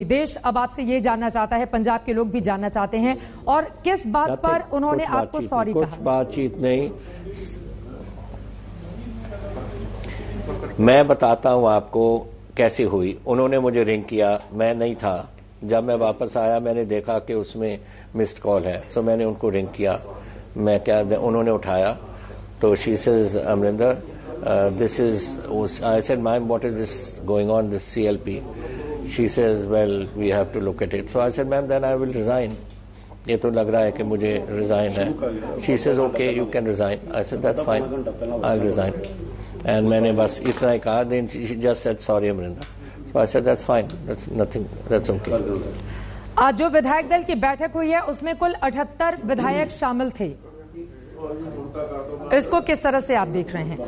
देश अब आपसे ये जानना चाहता है, पंजाब के लोग भी जानना चाहते हैं, और किस बात पर उन्होंने आपको सॉरी कहा? कुछ बातचीत नहीं, मैं बताता हूं आपको कैसे हुई। उन्होंने मुझे रिंग किया, मैं नहीं था। जब मैं वापस आया मैंने देखा कि उसमें मिस्ड कॉल है, सो मैंने उनको रिंग किया। उन्होंने उठाया तो she says Amarinder this is, I said, ma'am, what is this going on, this CLP? She says, well, we have to look at it. So I said, ma'am, then I will resign. ये तो लग रहा है कि मुझे resign है. She says, okay, you can resign. I said, that's fine, I'll resign. And मैंने बस इतना ही कहा. Then she just said, sorry, Amrinder. So I said, that's fine, that's nothing, that's okay. आज जो विधायक दल की बैठक हुई है उसमें कुल 78 विधायक शामिल थे, इसको किस तरह से आप देख रहे हैं?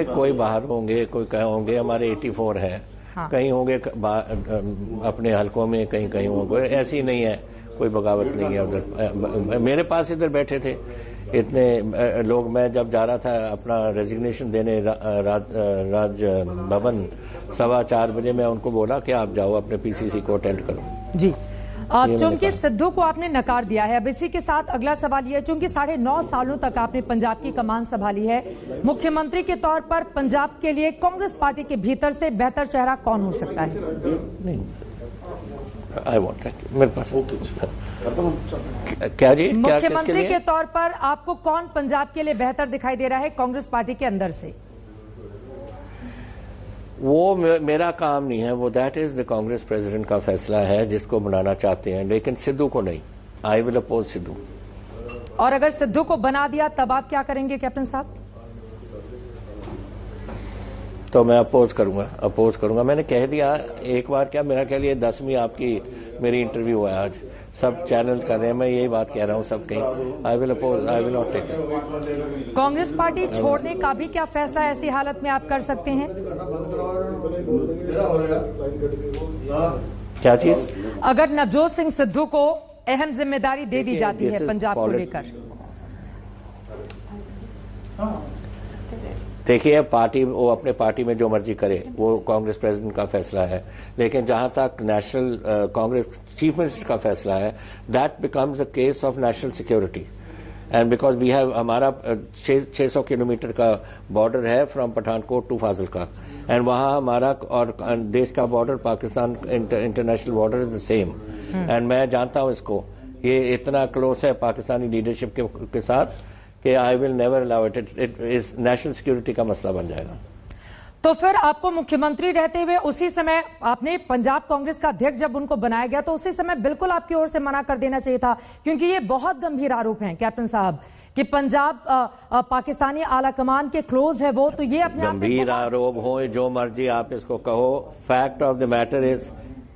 कोई बाहर होंगे, कोई कहीं होंगे, हमारे 84 हैं, हाँ। कहीं होंगे अपने हलकों में, कहीं कहीं होंगे, ऐसी नहीं है, कोई बगावत नहीं है उधर। मेरे पास इधर बैठे थे इतने लोग। मैं जब जा रहा था अपना रेजिग्नेशन देने राज भवन 4:15 बजे, मैं उनको बोला कि आप जाओ अपने पीसीसी को अटेंड करो जी। चूंकि सिद्धू को आपने नकार दिया है, अब इसी के साथ अगला सवाल यह है, चूंकि 9.5 सालों तक आपने पंजाब की कमान संभाली है, मुख्यमंत्री के तौर पर पंजाब के लिए कांग्रेस पार्टी के भीतर से बेहतर चेहरा कौन हो सकता है? नहीं, आई वांट मेरे पास क्या जी, मुख्यमंत्री के तौर पर आपको कौन पंजाब के लिए बेहतर दिखाई दे रहा है कांग्रेस पार्टी के अंदर से? वो मेरा काम नहीं है, वो that is the Congress president का फैसला है, जिसको बनाना चाहते हैं, लेकिन सिद्धू को नहीं। I will oppose Sidhu. और अगर सिद्धू को बना दिया तब आप क्या करेंगे कैप्टन साहब? तो मैं अपोज करूंगा। मैंने कह दिया एक बार, क्या मेरा कह लिया 10वीं आपकी मेरी इंटरव्यू है आज, सब चैनल कर रहे हैं, मैं यही बात कह रहा हूं सब कहीं। I will oppose, I will not take. Congress party छोड़ने का भी क्या फैसला ऐसी हालत में आप कर सकते हैं? क्या चीज? अगर नवजोत सिंह सिद्धू को अहम जिम्मेदारी दे दी जाती है पंजाब को लेकर? देखिए, पार्टी वो अपने पार्टी में जो मर्जी करे, वो कांग्रेस प्रेसिडेंट का फैसला है, लेकिन जहां तक नेशनल कांग्रेस चीफ मिनिस्टर का फैसला है, that becomes a case of national security. And because we have, हमारा 600 किलोमीटर का बॉर्डर है from Pathankot to Fazilka, and वहां हमारा और देश का border, Pakistan international border is the same. And मैं जानता हूं इसको, ये इतना क्लोज है पाकिस्तानी लीडरशिप के साथ कि I will never allow it. It is national security का मसला बन जाएगा। तो फिर आपको मुख्यमंत्री रहते हुए उसी समय आपने पंजाब कांग्रेस का अध्यक्ष जब उनको बनाया गया तो उसी समय बिल्कुल आपकी ओर से मना कर देना चाहिए था, क्योंकि ये बहुत गंभीर आरोप हैं कैप्टन साहब कि पंजाब पाकिस्तानी आला कमान के क्लोज है वो, तो ये अपने गंभीर आरोप हो, जो मर्जी आप इसको कहो, fact of the matter is,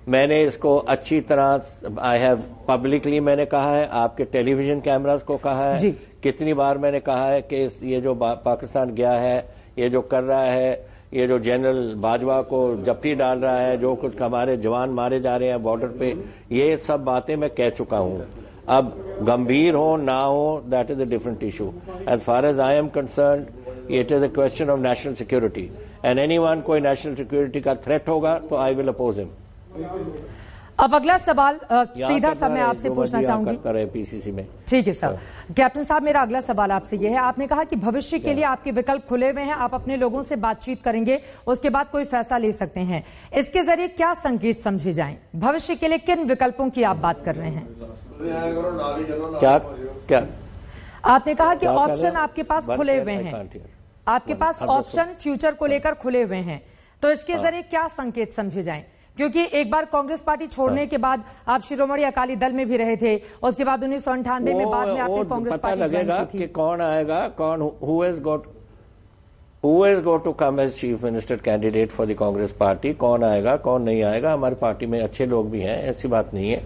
मैंने इसको अच्छी तरह, आई हैव पब्लिकली मैंने कहा है, आपके टेलीविजन कैमरास को कहा है, कितनी बार मैंने कहा है कि ये जो पाकिस्तान गया है, ये जो कर रहा है, ये जो जनरल बाजवा को जप्ती डाल रहा है, जो कुछ हमारे जवान मारे जा रहे हैं बॉर्डर पे, ये सब बातें मैं कह चुका हूं। अब गंभीर हो ना हो, that is a different issue. As far as I am concern, it is a question of national security, and anyone कोई नेशनल सिक्योरिटी का थ्रेट होगा तो आई विल अपोज हिम। अब अगला सवाल सीधा सा मैं आपसे पूछना चाहूंगी पीसीसी में। ठीक है सर। कैप्टन साहब, मेरा अगला सवाल आपसे यह है, आपने कहा कि भविष्य के लिए आपके विकल्प खुले हुए हैं, आप अपने लोगों से बातचीत करेंगे, उसके बाद कोई फैसला ले सकते हैं। इसके जरिए क्या संकेत समझे जाएं? भविष्य के लिए किन विकल्पों की आप बात कर रहे हैं? क्या आपने कहा कि ऑप्शन आपके पास खुले हुए हैं, आपके पास ऑप्शन फ्यूचर को लेकर खुले हुए हैं, तो इसके जरिए क्या संकेत समझे जाएं? क्योंकि एक बार कांग्रेस पार्टी छोड़ने के बाद आप शिरोमणि अकाली दल में भी रहे थे, उसके बाद 1998 में बाद में आपने कांग्रेस पार्टी लगेगा की थी। कि कौन आएगा, कौन who is got to come as chief minister candidate for the Congress party, कौन आएगा कौन नहीं आएगा। हमारी पार्टी में अच्छे लोग भी हैं, ऐसी बात नहीं है,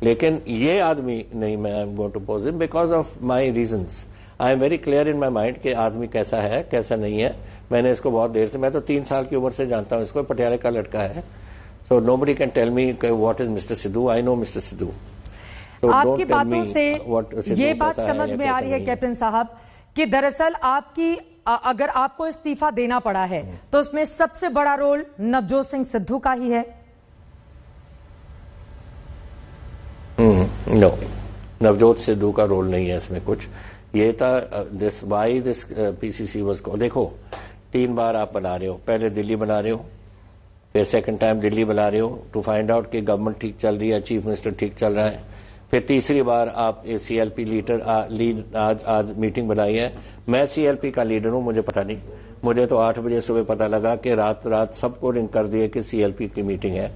लेकिन ये आदमी नहीं, मैं I am going to oppose him because of my reasons. I am very clear in my mind कि आदमी कैसा है कैसा नहीं है। मैंने इसको बहुत देर से, मैं तो 3 साल की उम्र से जानता हूं इसको, पटियाला का लड़का है। So nobody can tell me what is Mr. Sidhu. I know Mr. Sidhu. So आपकी बातों से ये बात समझ में आ रही है कैप्टन साहब कि दरअसल आपकी अगर आपको इस्तीफा देना पड़ा है तो उसमें सबसे बड़ा रोल नवजोत सिंह सिद्धू का ही है? नो, नवजोत सिद्धू का रोल नहीं है इसमें कुछ। ये था this why this PCC was, देखो 3 बार आप बना रहे हो, पहले दिल्ली बना रहे हो, फिर सेकंड टाइम दिल्ली बना रहे हो टू फाइंड आउट कि गवर्नमेंट ठीक चल रही है, चीफ मिनिस्टर ठीक चल रहा है, फिर तीसरी बार आप सीएलपी लीड आज मीटिंग बनाई है। मैं सीएलपी का लीडर हूं, मुझे पता नहीं, मुझे तो 8 बजे सुबह पता लगा कि रात सबको रिंग कर दिए कि सीएलपी की मीटिंग है।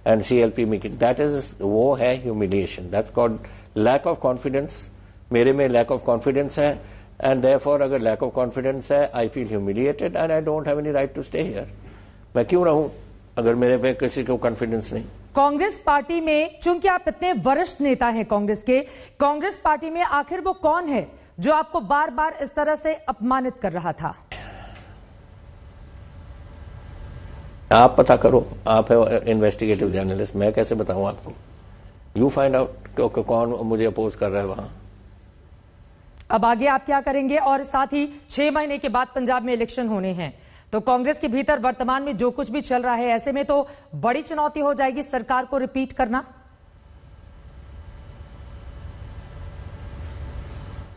And CLP meeting that is, वो है humiliation, that's called lack of confidence. मेरे में लैक ऑफ कॉन्फिडेंस है एंड देयरफॉर अगर लैक ऑफ कॉन्फिडेंस है, I feel humiliated and I don't have any right to stay here. मैं क्यों रहूं अगर मेरे पे किसी को कॉन्फिडेंस नहीं। कांग्रेस पार्टी में, चूंकि आप इतने वरिष्ठ नेता हैं कांग्रेस के, कांग्रेस पार्टी में आखिर वो कौन है जो आपको बार बार इस तरह से अपमानित कर रहा था? आप पता करो, आप है इन्वेस्टिगेटिव जर्नलिस्ट, मैं कैसे बताऊं आपको? यू फाइंड आउट कौन मुझे अपोज कर रहा है वहां। अब आगे आप क्या करेंगे? और साथ ही 6 महीने के बाद पंजाब में इलेक्शन होने हैं, तो कांग्रेस के भीतर वर्तमान में जो कुछ भी चल रहा है, ऐसे में तो बड़ी चुनौती हो जाएगी सरकार को रिपीट करना।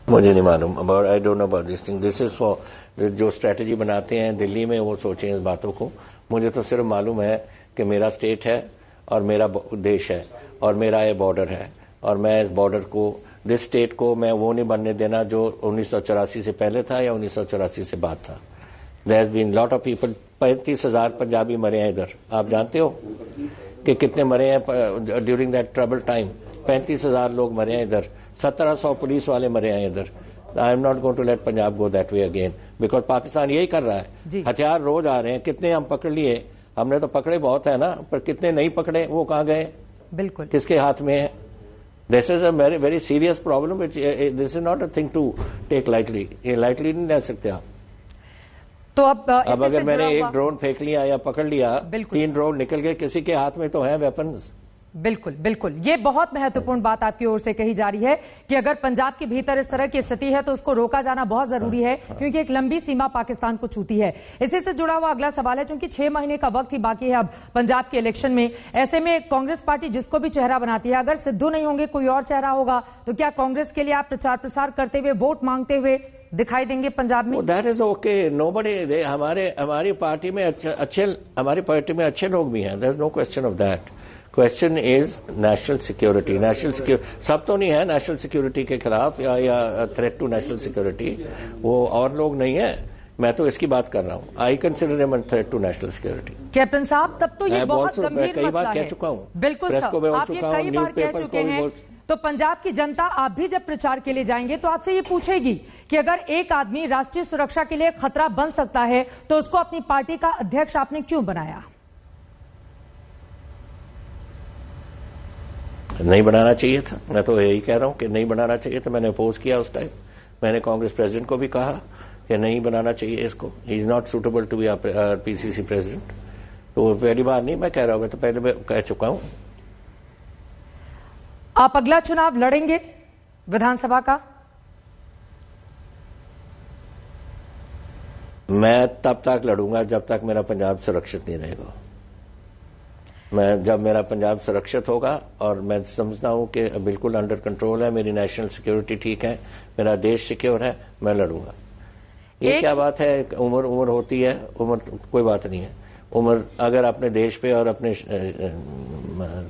मुझे नहीं मालूम about, I don't know about this thing. This is for जो स्ट्रेटजी बनाते हैं दिल्ली में, वो सोचें इस बातों को। मुझे तो सिर्फ मालूम है कि मेरा स्टेट है और मेरा देश है और मेरा ये बॉर्डर है, और मैं इस बॉर्डर को, दिस स्टेट को मैं वो नहीं बनने देना जो 1984 से पहले था या 1984 से बाद था। There has been lot of people, 35,000 Punjabi मरे हैं इधर। आप जानते हो कि कितने मरे हैं ड्यूरिंग दैट ट्रबल टाइम? 35,000 लोग मरे हैं इधर, 1700 पुलिस वाले मरे हैं इधर। I am not going to let Punjab go that way again, because Pakistan यही कर रहा है। हथियार रोज आ रहे हैं, कितने हम पकड़ लिए? हमने तो पकड़े बहुत है ना, पर कितने नहीं पकड़े, वो कहाँ गए? बिल्कुल, किसके हाथ में है? This is a very very serious problem. This is not a thing to take lightly. ये लाइटली नहीं ले सकते आप। तो अब अगर मैंने एक ड्रोन फेंक लिया या पकड़ लिया, 3 ड्रोन निकल गए, किसी के हाथ में तो है वेपन्स। बिल्कुल बिल्कुल, ये बहुत महत्वपूर्ण बात आपकी ओर से कही जा रही है कि अगर पंजाब के भीतर इस तरह की स्थिति है तो उसको रोका जाना बहुत जरूरी है, क्योंकि एक लंबी सीमा पाकिस्तान को छूती है। इसी से जुड़ा हुआ अगला सवाल है, क्योंकि 6 महीने का वक्त ही बाकी है अब पंजाब के इलेक्शन में, ऐसे में कांग्रेस पार्टी जिसको भी चेहरा बनाती है, अगर सिद्धू नहीं होंगे कोई और चेहरा होगा, तो क्या कांग्रेस के लिए आप प्रचार प्रसार करते हुए, वोट मांगते हुए दिखाई देंगे पंजाब में? दैट इज ओके, नोबडी, हमारी पार्टी में अच्छे लोग भी हैं, there is no question of that. Question is national security. National security सब तो नहीं है नेशनल सिक्योरिटी के खिलाफ या थ्रेट टू नेशनल सिक्योरिटी, वो और लोग नहीं है। मैं तो इसकी बात कर रहा हूँ। I consider him threat to national security. Captain साहब, तब तो ये बहुत गंभीर कई बार मसला कह है। चुका हूँ, बिल्कुल प्रेस को बोल आप ये चुका हूँ, कई बार कह चुके हैं। तो पंजाब की जनता, आप भी जब प्रचार के लिए जाएंगे तो आपसे ये पूछेगी कि अगर एक आदमी राष्ट्रीय सुरक्षा के लिए खतरा बन सकता है तो उसको अपनी पार्टी का अध्यक्ष आपने क्यों बनाया? नहीं बनाना चाहिए था। मैं तो यही कह रहा हूं कि नहीं बनाना चाहिए था। मैंने अपोज किया उस टाइम। मैंने कांग्रेस प्रेसिडेंट को भी कहा कि नहीं बनाना चाहिए इसको, he is not suitable to be PCC president. तो पहली बार नहीं मैं कह रहा हूं, मैं तो पहले मैं कह चुका हूं। आप अगला चुनाव लड़ेंगे विधानसभा का? मैं तब तक लड़ूंगा जब तक मेरा पंजाब सुरक्षित नहीं रहेगा। जब मेरा पंजाब सुरक्षित होगा और मैं समझता हूं कि बिल्कुल अंडर कंट्रोल है, मेरी नेशनल सिक्योरिटी ठीक है, मेरा देश सिक्योर है, मैं लड़ूंगा। ये क्या बात है, उम्र होती है, उम्र कोई बात नहीं है। उम्र अगर अपने देश पे और अपने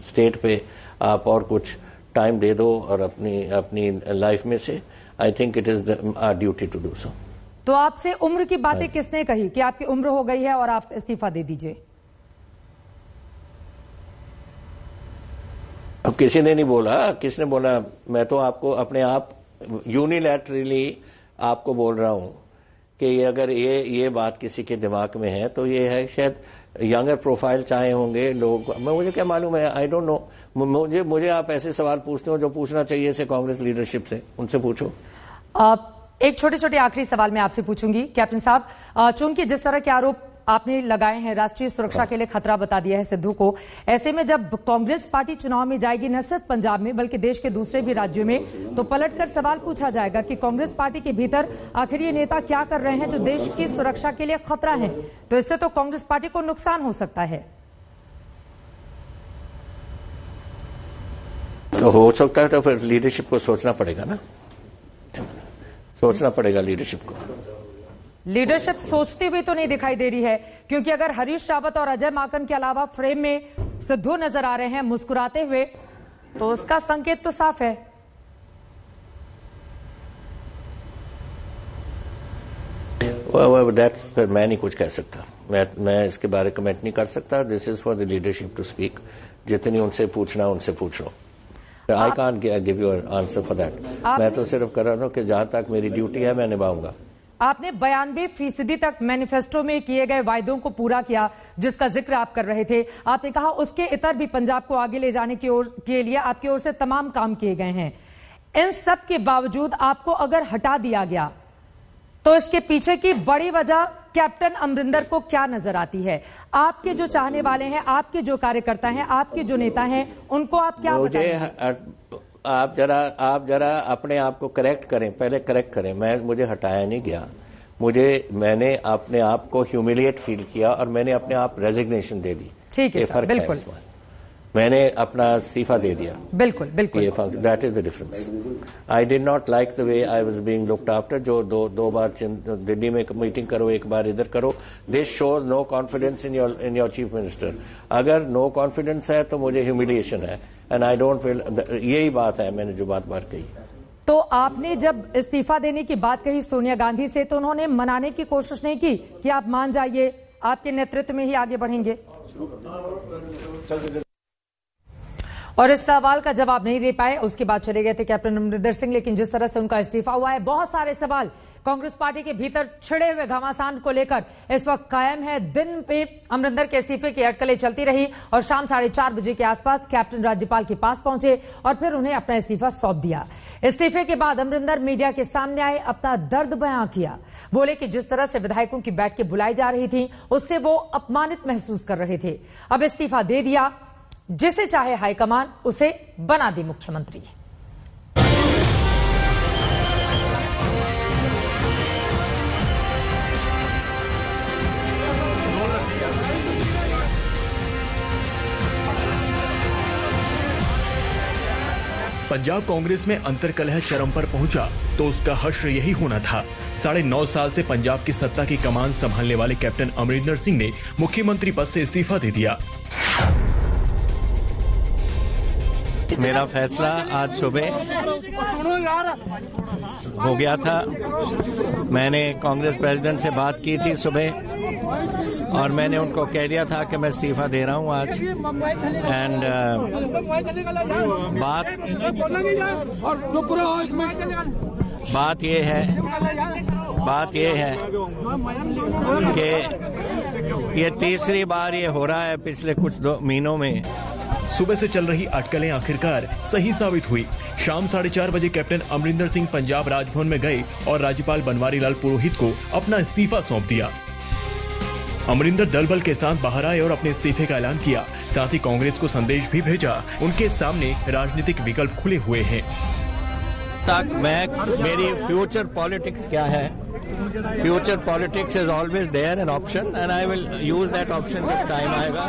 स्टेट पे आप और कुछ टाइम दे दो और अपनी लाइफ में से, I think it is our duty to do so. तो आपसे उम्र की बातें किसने कही कि आपकी उम्र हो गई है और आप इस्तीफा दे दीजिए? अब किसी ने नहीं बोला। किसने बोला? मैं तो आपको अपने आप यूनिलैटरली आपको बोल रहा हूं कि अगर ये बात किसी के दिमाग में है तो ये है शायद यंगर प्रोफाइल चाहे होंगे लोग, मुझे क्या मालूम है, आई डोंट नो। मुझे आप ऐसे सवाल पूछते हो जो पूछना चाहिए इसे कांग्रेस लीडरशिप से, उनसे पूछो। एक छोटे छोटे आखिरी सवाल मैं आपसे पूछूंगी कैप्टन साहब, चूंकि जिस तरह के आरोप आपने लगाए हैं, राष्ट्रीय सुरक्षा के लिए खतरा बता दिया है सिद्धू को। ऐसे में जब कांग्रेस पार्टी चुनाव में जाएगी, न सिर्फ पंजाब में बल्कि देश के दूसरे भी राज्यों में, तो पलटकर सवाल पूछा जाएगा कि कांग्रेस पार्टी के भीतर आखिर ये नेता क्या कर रहे हैं जो देश की सुरक्षा के लिए खतरा है। तो इससे तो कांग्रेस पार्टी को नुकसान हो सकता है। तो हो सकता है, तो फिर लीडरशिप को सोचना पड़ेगा ना, सोचना पड़ेगा लीडरशिप को। लीडरशिप सोचती हुई तो नहीं दिखाई दे रही है, क्योंकि अगर हरीश रावत और अजय माकन के अलावा फ्रेम में सिद्धू नजर आ रहे हैं मुस्कुराते हुए, तो उसका संकेत तो साफ है। फिर मैं नहीं कुछ कह सकता, मैं इसके बारे में कमेंट नहीं कर सकता। This is for the leadership to speak. जितनी उनसे पूछना उनसे पूछ लो। I can't give you answer for that. मैं तो सिर्फ कर रहा हूं कि जहां तक मेरी ड्यूटी है मैं निभाऊंगा। आपने 92% तक मैनिफेस्टो में किए गए वायदों को पूरा किया, जिसका जिक्र आप कर रहे थे। आपने कहा उसके इतर भी पंजाब को आगे ले जाने के लिए आपकी ओर से तमाम काम किए गए हैं। इन सब के बावजूद आपको अगर हटा दिया गया, तो इसके पीछे की बड़ी वजह कैप्टन अमरिंदर को क्या नजर आती है? आपके जो चाहने वाले हैं, आपके जो कार्यकर्ता हैं, आपके जो नेता हैं, उनको आप क्या बताएंगे? आप जरा अपने आप को करेक्ट करें, पहले करेक्ट करें। मुझे हटाया नहीं गया, मैंने अपने आप को ह्यूमिलिएट फील किया और मैंने अपने आप रेजिग्नेशन दे दी। ठीक है सर, बिल्कुल। मैंने अपना इस्तीफा दे दिया। बिल्कुल बिल्कुल। That is the difference. I did not like the way I was being looked after. जो दो बार दिल्ली में मीटिंग करो, एक बार इधर करो, this shows no confidence in your chief minister. अगर नो कॉन्फिडेंस है तो मुझे ह्यूमिलिएशन है, एंड आई डोंट फील। यही बात है, मैंने जो बात कही। तो आपने जब इस्तीफा देने की बात कही सोनिया गांधी से, तो उन्होंने मनाने की कोशिश नहीं की कि आप मान जाइए, आपके नेतृत्व में ही आगे बढ़ेंगे? और इस सवाल का जवाब नहीं दे पाए। उसके बाद चले गए थे कैप्टन अमरिंदर सिंह। लेकिन जिस तरह से उनका इस्तीफा हुआ है, बहुत सारे सवाल कांग्रेस पार्टी के भीतर छिड़े हुए घमासान को लेकर इस वक्त कायम है। दिन पे अमरिंदर के इस्तीफे की अटकलें चलती रही और शाम 4:30 बजे के आसपास कैप्टन राज्यपाल के पास पहुंचे और फिर उन्हें अपना इस्तीफा सौंप दिया। इस्तीफे के बाद अमरिंदर मीडिया के सामने आए, अपना दर्द बयां किया। बोले कि जिस तरह से विधायकों की बैठकें बुलाई जा रही थी, उससे वो अपमानित महसूस कर रहे थे। अब इस्तीफा दे दिया, जिसे चाहे हाईकमान उसे बना दे मुख्यमंत्री। पंजाब कांग्रेस में अंतर्कलह चरम पर पहुंचा तो उसका हश्र यही होना था। 9.5 साल से पंजाब की सत्ता की कमान संभालने वाले कैप्टन अमरिंदर सिंह ने मुख्यमंत्री पद से इस्तीफा दे दिया। मेरा फैसला आज सुबह हो गया था। मैंने कांग्रेस प्रेसिडेंट से बात की थी सुबह और मैंने उनको कह दिया था कि मैं इस्तीफा दे रहा हूं आज। एंड बात ये है कि ये तीसरी बार ये हो रहा है पिछले कुछ 2 महीनों में। सुबह से चल रही अटकलें आखिरकार सही साबित हुई। शाम 4:30 बजे कैप्टन अमरिंदर सिंह पंजाब राजभवन में गए और राज्यपाल बनवारी लाल पुरोहित को अपना इस्तीफा सौंप दिया। अमरिंदर दल बल के साथ बाहर आए और अपने इस्तीफे का ऐलान किया। साथ ही कांग्रेस को संदेश भी भेजा, उनके सामने राजनीतिक विकल्प खुले हुए हैं। मेरी फ्यूचर पॉलिटिक्स क्या है? Future politics is always there an option and I will use that option जब टाइम आएगा।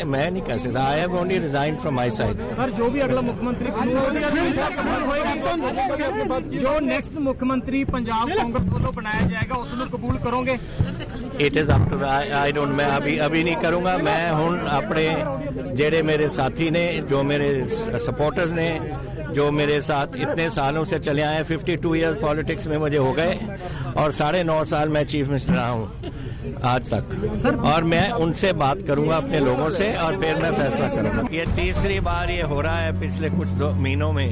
मैं नहीं कह सकता। I have only resign from my side. Sir, जो भी अगला मुख्यमंत्री जो नेक्स्ट मुख्यमंत्री पंजाब कांग्रेस वालों बनाया जाएगा, उसमें कबूल करोगे? It is up to I don't. मैं अभी नहीं करूंगा। मैं हुण अपने जेडे मेरे साथी ने, जो मेरे सपोर्टर्स ने, जो मेरे साथ इतने सालों से चले आए, 52 ईयर्स पॉलिटिक्स में मुझे हो गए और 9.5 साल मैं चीफ मिनिस्टर रहा हूँ आज तक। और मैं उनसे बात करूंगा अपने लोगों से और फिर मैं फैसला करूंगा। ये तीसरी बार ये हो रहा है पिछले कुछ 2 महीनों में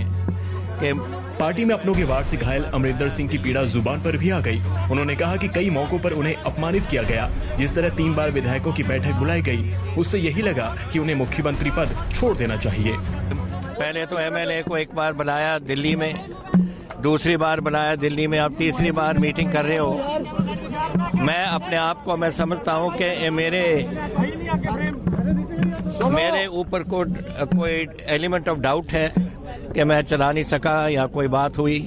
कि पार्टी में अपनों के वार से घायल अमरिंदर सिंह की पीड़ा जुबान पर भी आ गई। उन्होंने कहा कि कई मौकों पर उन्हें अपमानित किया गया। जिस तरह 3 बार विधायकों की बैठक बुलाई गई, उससे यही लगा कि उन्हें मुख्यमंत्री पद छोड़ देना चाहिए। पहले तो एमएलए को एक बार बुलाया दिल्ली में, दूसरी बार बुलाया दिल्ली में, अब तीसरी बार मीटिंग कर रहे हो। मैं अपने आप को मैं समझता हूं कि मेरे ऊपर कोई एलिमेंट ऑफ डाउट है कि मैं चला नहीं सका या कोई बात हुई,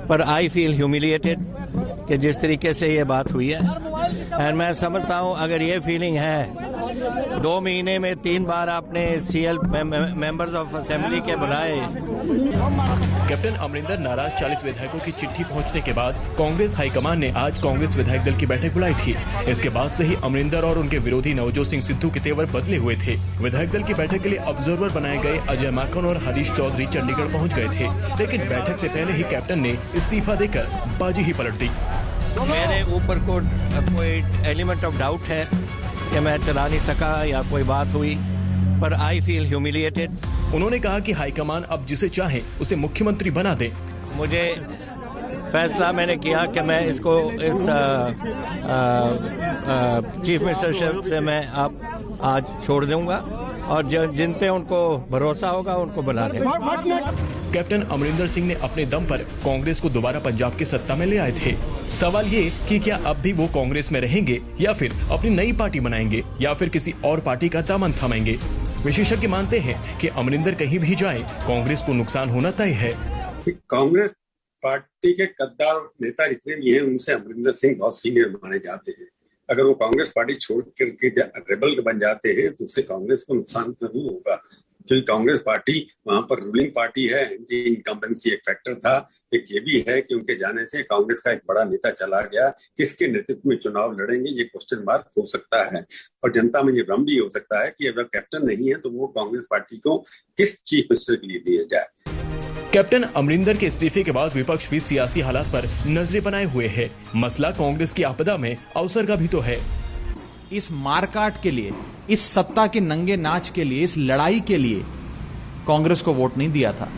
पर आई फील ह्यूमिलिएटेड कि जिस तरीके से ये बात हुई है। एंड मैं समझता हूं अगर ये फीलिंग है, 2 महीने में 3 बार आपने सीएल मेंबर्स ऑफ असेंबली के बुलाए। कैप्टन अमरिंदर नाराज 40 विधायकों की चिट्ठी पहुंचने के बाद कांग्रेस हाईकमान ने आज कांग्रेस विधायक दल की बैठक बुलाई थी। इसके बाद से ही अमरिंदर और उनके विरोधी नवजोत सिंह सिद्धू के तेवर बदले हुए थे। विधायक दल की बैठक के लिए ऑब्जर्वर बनाए गए अजय माकन और हरीश चौधरी चंडीगढ़ पहुँच गए थे, लेकिन बैठक से पहले ही कैप्टन ने इस्तीफा देकर बाजी ही पलट दी। मेरे ऊपर कोई एलिमेंट ऑफ डाउट है कि मैं चला नहीं सका या कोई बात हुई, पर आई फील ह्यूमिलिएटेड। उन्होंने कहा कि हाईकमान अब जिसे चाहे उसे मुख्यमंत्री बना दे। मुझे फैसला मैंने किया कि मैं इसको इस चीफ मिनिस्टरशिप से मैं अब आज छोड़ दूंगा और जिन पे उनको भरोसा होगा उनको बना देंगे। कैप्टन अमरिंदर सिंह ने अपने दम पर कांग्रेस को दोबारा पंजाब की सत्ता में ले आए थे। सवाल ये कि क्या अब भी वो कांग्रेस में रहेंगे या फिर अपनी नई पार्टी बनाएंगे या फिर किसी और पार्टी का दामन थामेंगे। विशेषज्ञ मानते हैं कि अमरिंदर कहीं भी जाएं, कांग्रेस को नुकसान होना तय है। कांग्रेस पार्टी के कद्दार नेता जितने भी हैं उनसे अमरिंदर सिंह बहुत सीनियर माने जाते हैं। अगर वो कांग्रेस पार्टी छोड़ करके रेबल बन जाते हैं तो उससे कांग्रेस को नुकसान जरूर होगा, क्योंकि कांग्रेस पार्टी वहां पर रूलिंग पार्टी है। इनकी इनकम्बेंसी एक फैक्टर था। एक ये भी है कि उनके जाने से कांग्रेस का एक बड़ा नेता चला गया। किसके नेतृत्व में चुनाव लड़ेंगे ये क्वेश्चन मार्क हो सकता है, और जनता में ये भ्रम भी हो सकता है कि अगर कैप्टन नहीं है तो वो कांग्रेस पार्टी को किस चीफ मिनिस्टर के लिए दिया जाए। कैप्टन अमरिंदर के इस्तीफे के बाद विपक्ष भी सियासी हालात पर नजरें बनाए हुए है। मसला कांग्रेस की आपदा में अवसर का भी तो है। इस मारकाट के लिए, इस सत्ता के नंगे नाच के लिए, इस लड़ाई के लिए कांग्रेस को वोट नहीं दिया था,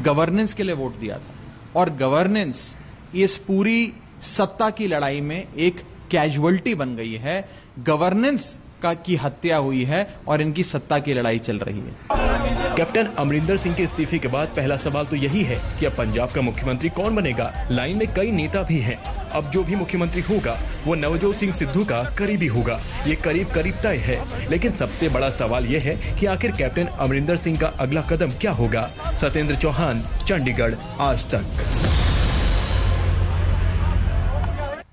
गवर्नेंस के लिए वोट दिया था। और गवर्नेंस इस पूरी सत्ता की लड़ाई में एक कैजुअलिटी बन गई है। गवर्नेंस की हत्या हुई है और इनकी सत्ता की लड़ाई चल रही है। कैप्टन अमरिंदर सिंह के इस्तीफे के बाद पहला सवाल तो यही है कि अब पंजाब का मुख्यमंत्री कौन बनेगा। लाइन में कई नेता भी हैं। अब जो भी मुख्यमंत्री होगा वो नवजोत सिंह सिद्धू का करीबी होगा, ये करीब तय है। लेकिन सबसे बड़ा सवाल ये है कि आखिर कैप्टन अमरिंदर सिंह का अगला कदम क्या होगा। सत्येंद्र चौहान, चंडीगढ़, आज तक।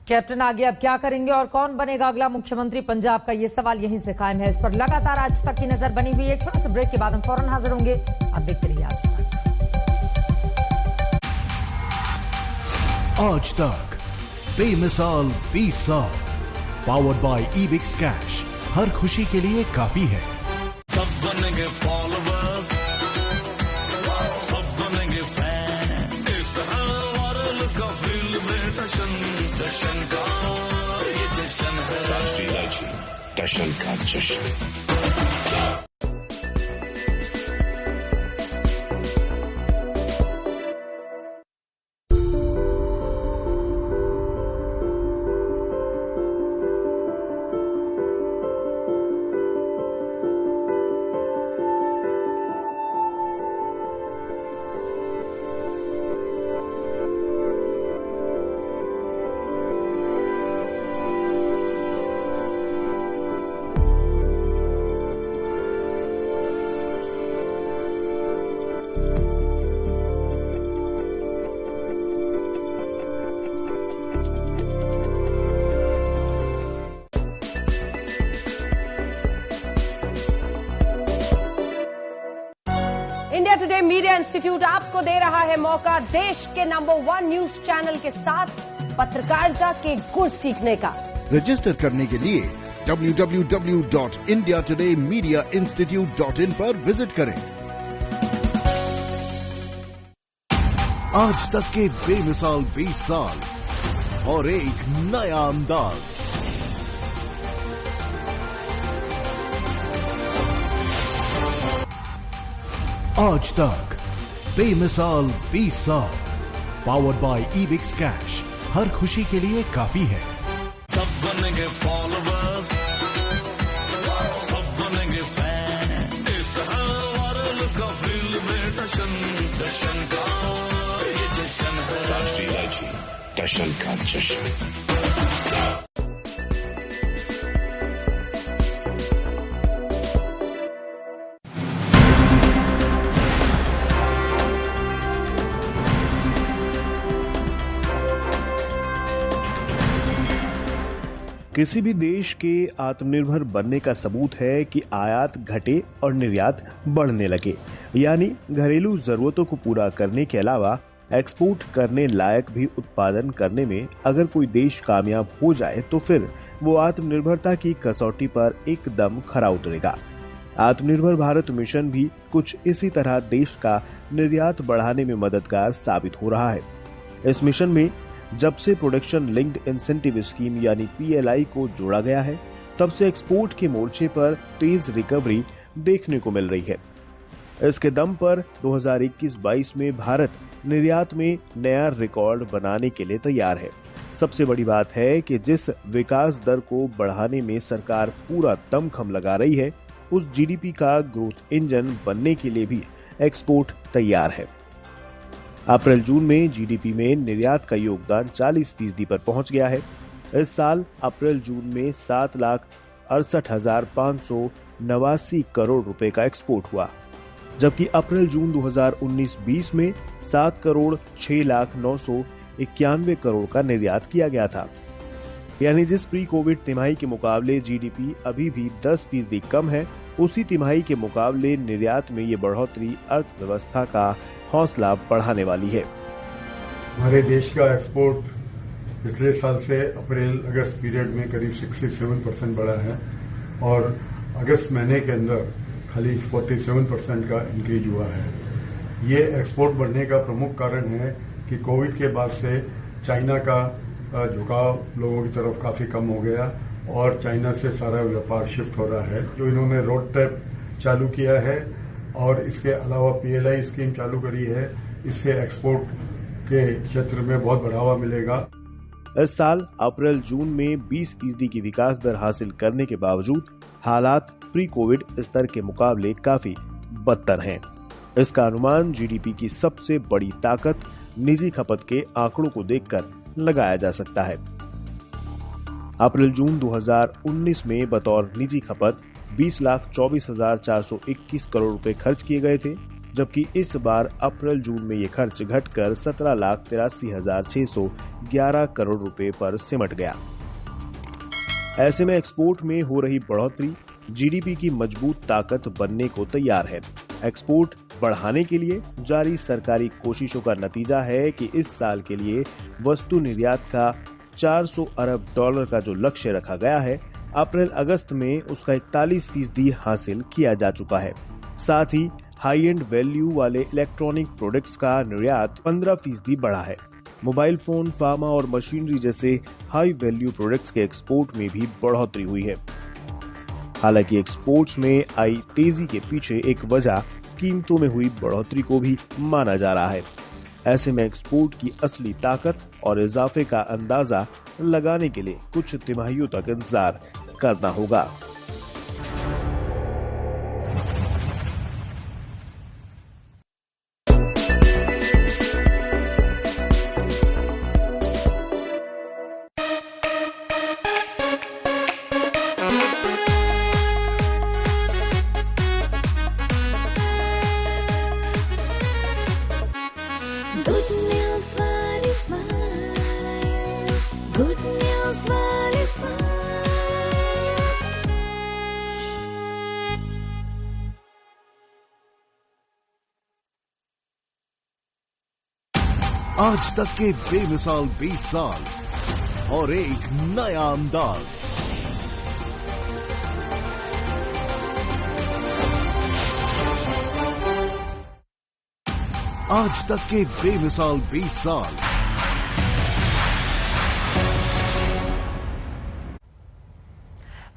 कैप्टन आगे अब क्या करेंगे और कौन बनेगा अगला मुख्यमंत्री पंजाब का, ये सवाल यहीं से कायम है। इस पर लगातार आज तक की नजर बनी हुई है। एक छोटे से ब्रेक के बाद हम फौरन हाजिर होंगे। आप देखते रहिए आज तक। आज तक बेमिसाल 20 साल, पावर्ड बाय ईबिक्स कैश, हर खुशी के लिए काफी है। सब बनेंगे फॉलोवर्स, सब बनेंगे फैन, इस तरह वायरलेस का फील्ड में जश्न का ये जश्न है, राशि राशि जश्न का जश्न। इंडिया टुडे मीडिया इंस्टीट्यूट आपको दे रहा है मौका देश के नंबर 1 न्यूज चैनल के साथ पत्रकारिता के गुर सीखने का। रजिस्टर करने के लिए www.indiatodayMediaInstitute.in पर विजिट करें। आज तक के बेमिसाल 20 साल और एक नया अंदाज। आज तक बेमिसाल 20 साल, पावर्ड बाय ईबिक्स कैश, हर खुशी के लिए काफी है। सब बनेंगे फॉलोवर्स, सब बनेंगे फैन, इस तरह वायरलेस का फील्ड में जश्न का ये जश्न है, राशि राशि जश्न का जश्न। किसी भी देश के आत्मनिर्भर बनने का सबूत है कि आयात घटे और निर्यात बढ़ने लगे, यानी घरेलू जरूरतों को पूरा करने के अलावा एक्सपोर्ट करने लायक भी उत्पादन करने में अगर कोई देश कामयाब हो जाए तो फिर वो आत्मनिर्भरता की कसौटी पर एकदम खरा उतरेगा। आत्मनिर्भर भारत मिशन भी कुछ इसी तरह देश का निर्यात बढ़ाने में मददगार साबित हो रहा है। इस मिशन में जब से प्रोडक्शन लिंक्ड इंसेंटिव स्कीम यानी PLI को जोड़ा गया है, तब से एक्सपोर्ट के मोर्चे पर तेज रिकवरी देखने को मिल रही है। इसके दम पर 2021-22 में भारत निर्यात में नया रिकॉर्ड बनाने के लिए तैयार है। सबसे बड़ी बात है कि जिस विकास दर को बढ़ाने में सरकार पूरा दमखम लगा रही है, उस GDP का ग्रोथ इंजन बनने के लिए भी एक्सपोर्ट तैयार है। अप्रैल-जून में GDP में निर्यात का योगदान 40% पर पहुंच गया है। इस साल अप्रैल-जून में 7,68,589 करोड़ रुपए का एक्सपोर्ट हुआ, जबकि अप्रैल-जून 2019-20 में 7,06,991 करोड़ का निर्यात किया गया था। यानी जिस प्री कोविड तिमाही के मुकाबले GDP अभी भी 10% कम है, उसी तिमाही के मुकाबले निर्यात में ये बढ़ोतरी अर्थव्यवस्था का हौसला बढ़ाने वाली है। हमारे देश का एक्सपोर्ट पिछले साल से अप्रैल अगस्त पीरियड में करीब 67% बढ़ा है और अगस्त महीने के अंदर खाली 47% का इंक्रीज हुआ है। ये एक्सपोर्ट बढ़ने का प्रमुख कारण है कि कोविड के बाद से चाइना का झुकाव लोगों की तरफ काफी कम हो गया और चाइना से सारा व्यापार शिफ्ट हो रहा है। जो इन्होंने रोड टैप चालू किया है और इसके अलावा PLI स्कीम चालू करी है, इससे एक्सपोर्ट के क्षेत्र में बहुत बढ़ावा मिलेगा। इस साल अप्रैल-जून में 20% की विकास दर हासिल करने के बावजूद हालात प्री कोविड स्तर के मुकाबले काफी बदतर हैं। इसका अनुमान GDP की सबसे बड़ी ताकत निजी खपत के आंकड़ों को देखकर लगाया जा सकता है। अप्रैल-जून 2019 में बतौर निजी खपत 20,24,421 करोड़ रुपए खर्च किए गए थे, जबकि इस बार अप्रैल-जून में ये खर्च घटकर 17,83,611 करोड़ रुपए पर सिमट गया। ऐसे में एक्सपोर्ट में हो रही बढ़ोतरी GDP की मजबूत ताकत बनने को तैयार है। एक्सपोर्ट बढ़ाने के लिए जारी सरकारी कोशिशों का नतीजा है कि इस साल के लिए वस्तु निर्यात का $400 अरब का जो लक्ष्य रखा गया है, अप्रैल-अगस्त में उसका 41% हासिल किया जा चुका है। साथ ही हाई एंड वैल्यू वाले इलेक्ट्रॉनिक प्रोडक्ट्स का निर्यात 15% बढ़ा है। मोबाइल फोन, फार्मा और मशीनरी जैसे हाई वैल्यू प्रोडक्ट्स के एक्सपोर्ट में भी बढ़ोतरी हुई है। हालांकि एक्सपोर्ट्स में आई तेजी के पीछे एक वजह कीमतों में हुई बढ़ोतरी को भी माना जा रहा है। ऐसे में एक्सपोर्ट की असली ताकत और इजाफे का अंदाजा लगाने के लिए कुछ तिमाहियों तक इंतजार करना होगा। आज तक के बेमिसाल 20 साल और एक नया अंदाज। आज तक के बेमिसाल 20 साल।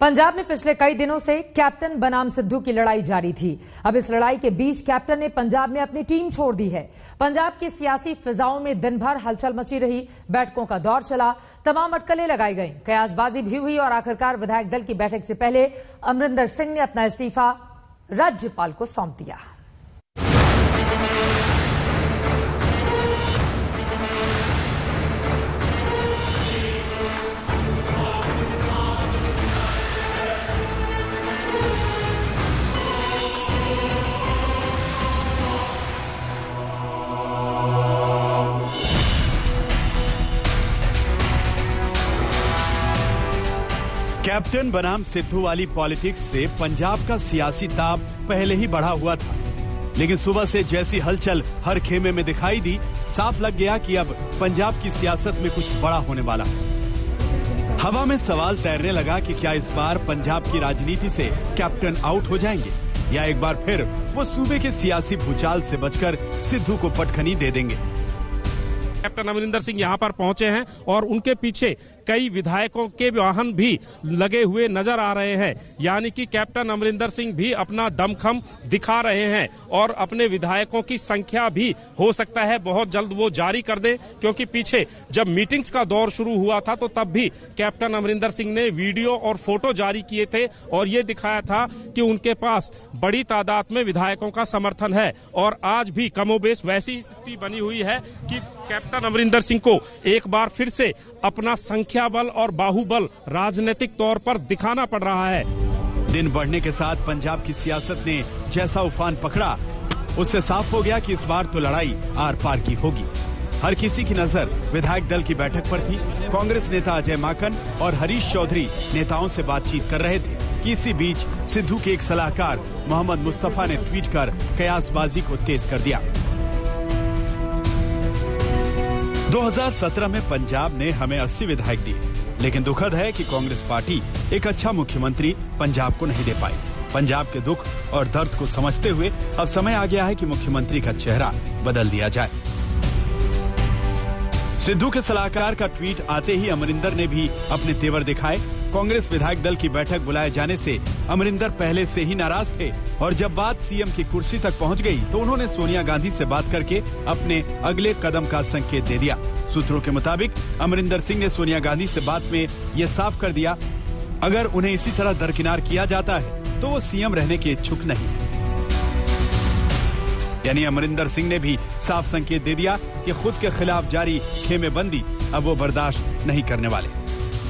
पंजाब में पिछले कई दिनों से कैप्टन बनाम सिद्धू की लड़ाई जारी थी। अब इस लड़ाई के बीच कैप्टन ने पंजाब में अपनी टीम छोड़ दी है। पंजाब की सियासी फिजाओं में दिन भर हलचल मची रही, बैठकों का दौर चला, तमाम अटकलें लगाई गईं, कयासबाजी भी हुई और आखिरकार विधायक दल की बैठक से पहले अमरिंदर सिंह ने अपना इस्तीफा राज्यपाल को सौंप दिया। कैप्टन बनाम सिद्धू वाली पॉलिटिक्स से पंजाब का सियासी ताप पहले ही बढ़ा हुआ था, लेकिन सुबह से जैसी हलचल हर खेमे में दिखाई दी, साफ लग गया कि अब पंजाब की सियासत में कुछ बड़ा होने वाला है। हवा में सवाल तैरने लगा कि क्या इस बार पंजाब की राजनीति से कैप्टन आउट हो जाएंगे या एक बार फिर वो सूबे के सियासी भूचाल से बचकर सिद्धू को पटखनी दे देंगे। कैप्टन अमरिंदर सिंह यहां पर पहुंचे हैं और उनके पीछे कई विधायकों के वाहन भी लगे हुए नजर आ रहे हैं, यानी कि कैप्टन अमरिंदर सिंह भी अपना दमखम दिखा रहे हैं और अपने विधायकों की संख्या भी हो सकता है बहुत जल्द वो जारी कर दे, क्योंकि पीछे जब मीटिंग्स का दौर शुरू हुआ था तो तब भी कैप्टन अमरिंदर सिंह ने वीडियो और फोटो जारी किए थे और ये दिखाया था कि उनके पास बड़ी तादाद में विधायकों का समर्थन है। और आज भी कमोबेश वैसी स्थिति बनी हुई है कि कैप्टन अमरिंदर सिंह को एक बार फिर से अपना संख्या बल और बाहुबल राजनीतिक तौर पर दिखाना पड़ रहा है। दिन बढ़ने के साथ पंजाब की सियासत ने जैसा उफान पकड़ा, उससे साफ हो गया कि इस बार तो लड़ाई आर पार की होगी। हर किसी की नजर विधायक दल की बैठक पर थी। कांग्रेस नेता अजय माकन और हरीश चौधरी नेताओं से बातचीत कर रहे थे कि इसी बीच सिद्धू के एक सलाहकार मोहम्मद मुस्तफा ने ट्वीट कर कयासबाजी को तेज कर दिया। 2017 में पंजाब ने हमें 80 विधायक दिए, लेकिन दुखद है कि कांग्रेस पार्टी एक अच्छा मुख्यमंत्री पंजाब को नहीं दे पाई। पंजाब के दुख और दर्द को समझते हुए अब समय आ गया है कि मुख्यमंत्री का चेहरा बदल दिया जाए। सिद्धू के सलाहकार का ट्वीट आते ही अमरिंदर ने भी अपने तेवर दिखाए। कांग्रेस विधायक दल की बैठक बुलाए जाने से अमरिंदर पहले से ही नाराज थे और जब बात सीएम की कुर्सी तक पहुंच गई तो उन्होंने सोनिया गांधी से बात करके अपने अगले कदम का संकेत दे दिया। सूत्रों के मुताबिक अमरिंदर सिंह ने सोनिया गांधी से बात में ये साफ कर दिया, अगर उन्हें इसी तरह दरकिनार किया जाता है तो वो सीएम रहने के इच्छुक नहीं है। यानी अमरिंदर सिंह ने भी साफ संकेत दे दिया कि खुद के खिलाफ जारी खेमेबंदी अब वो बर्दाश्त नहीं करने वाले।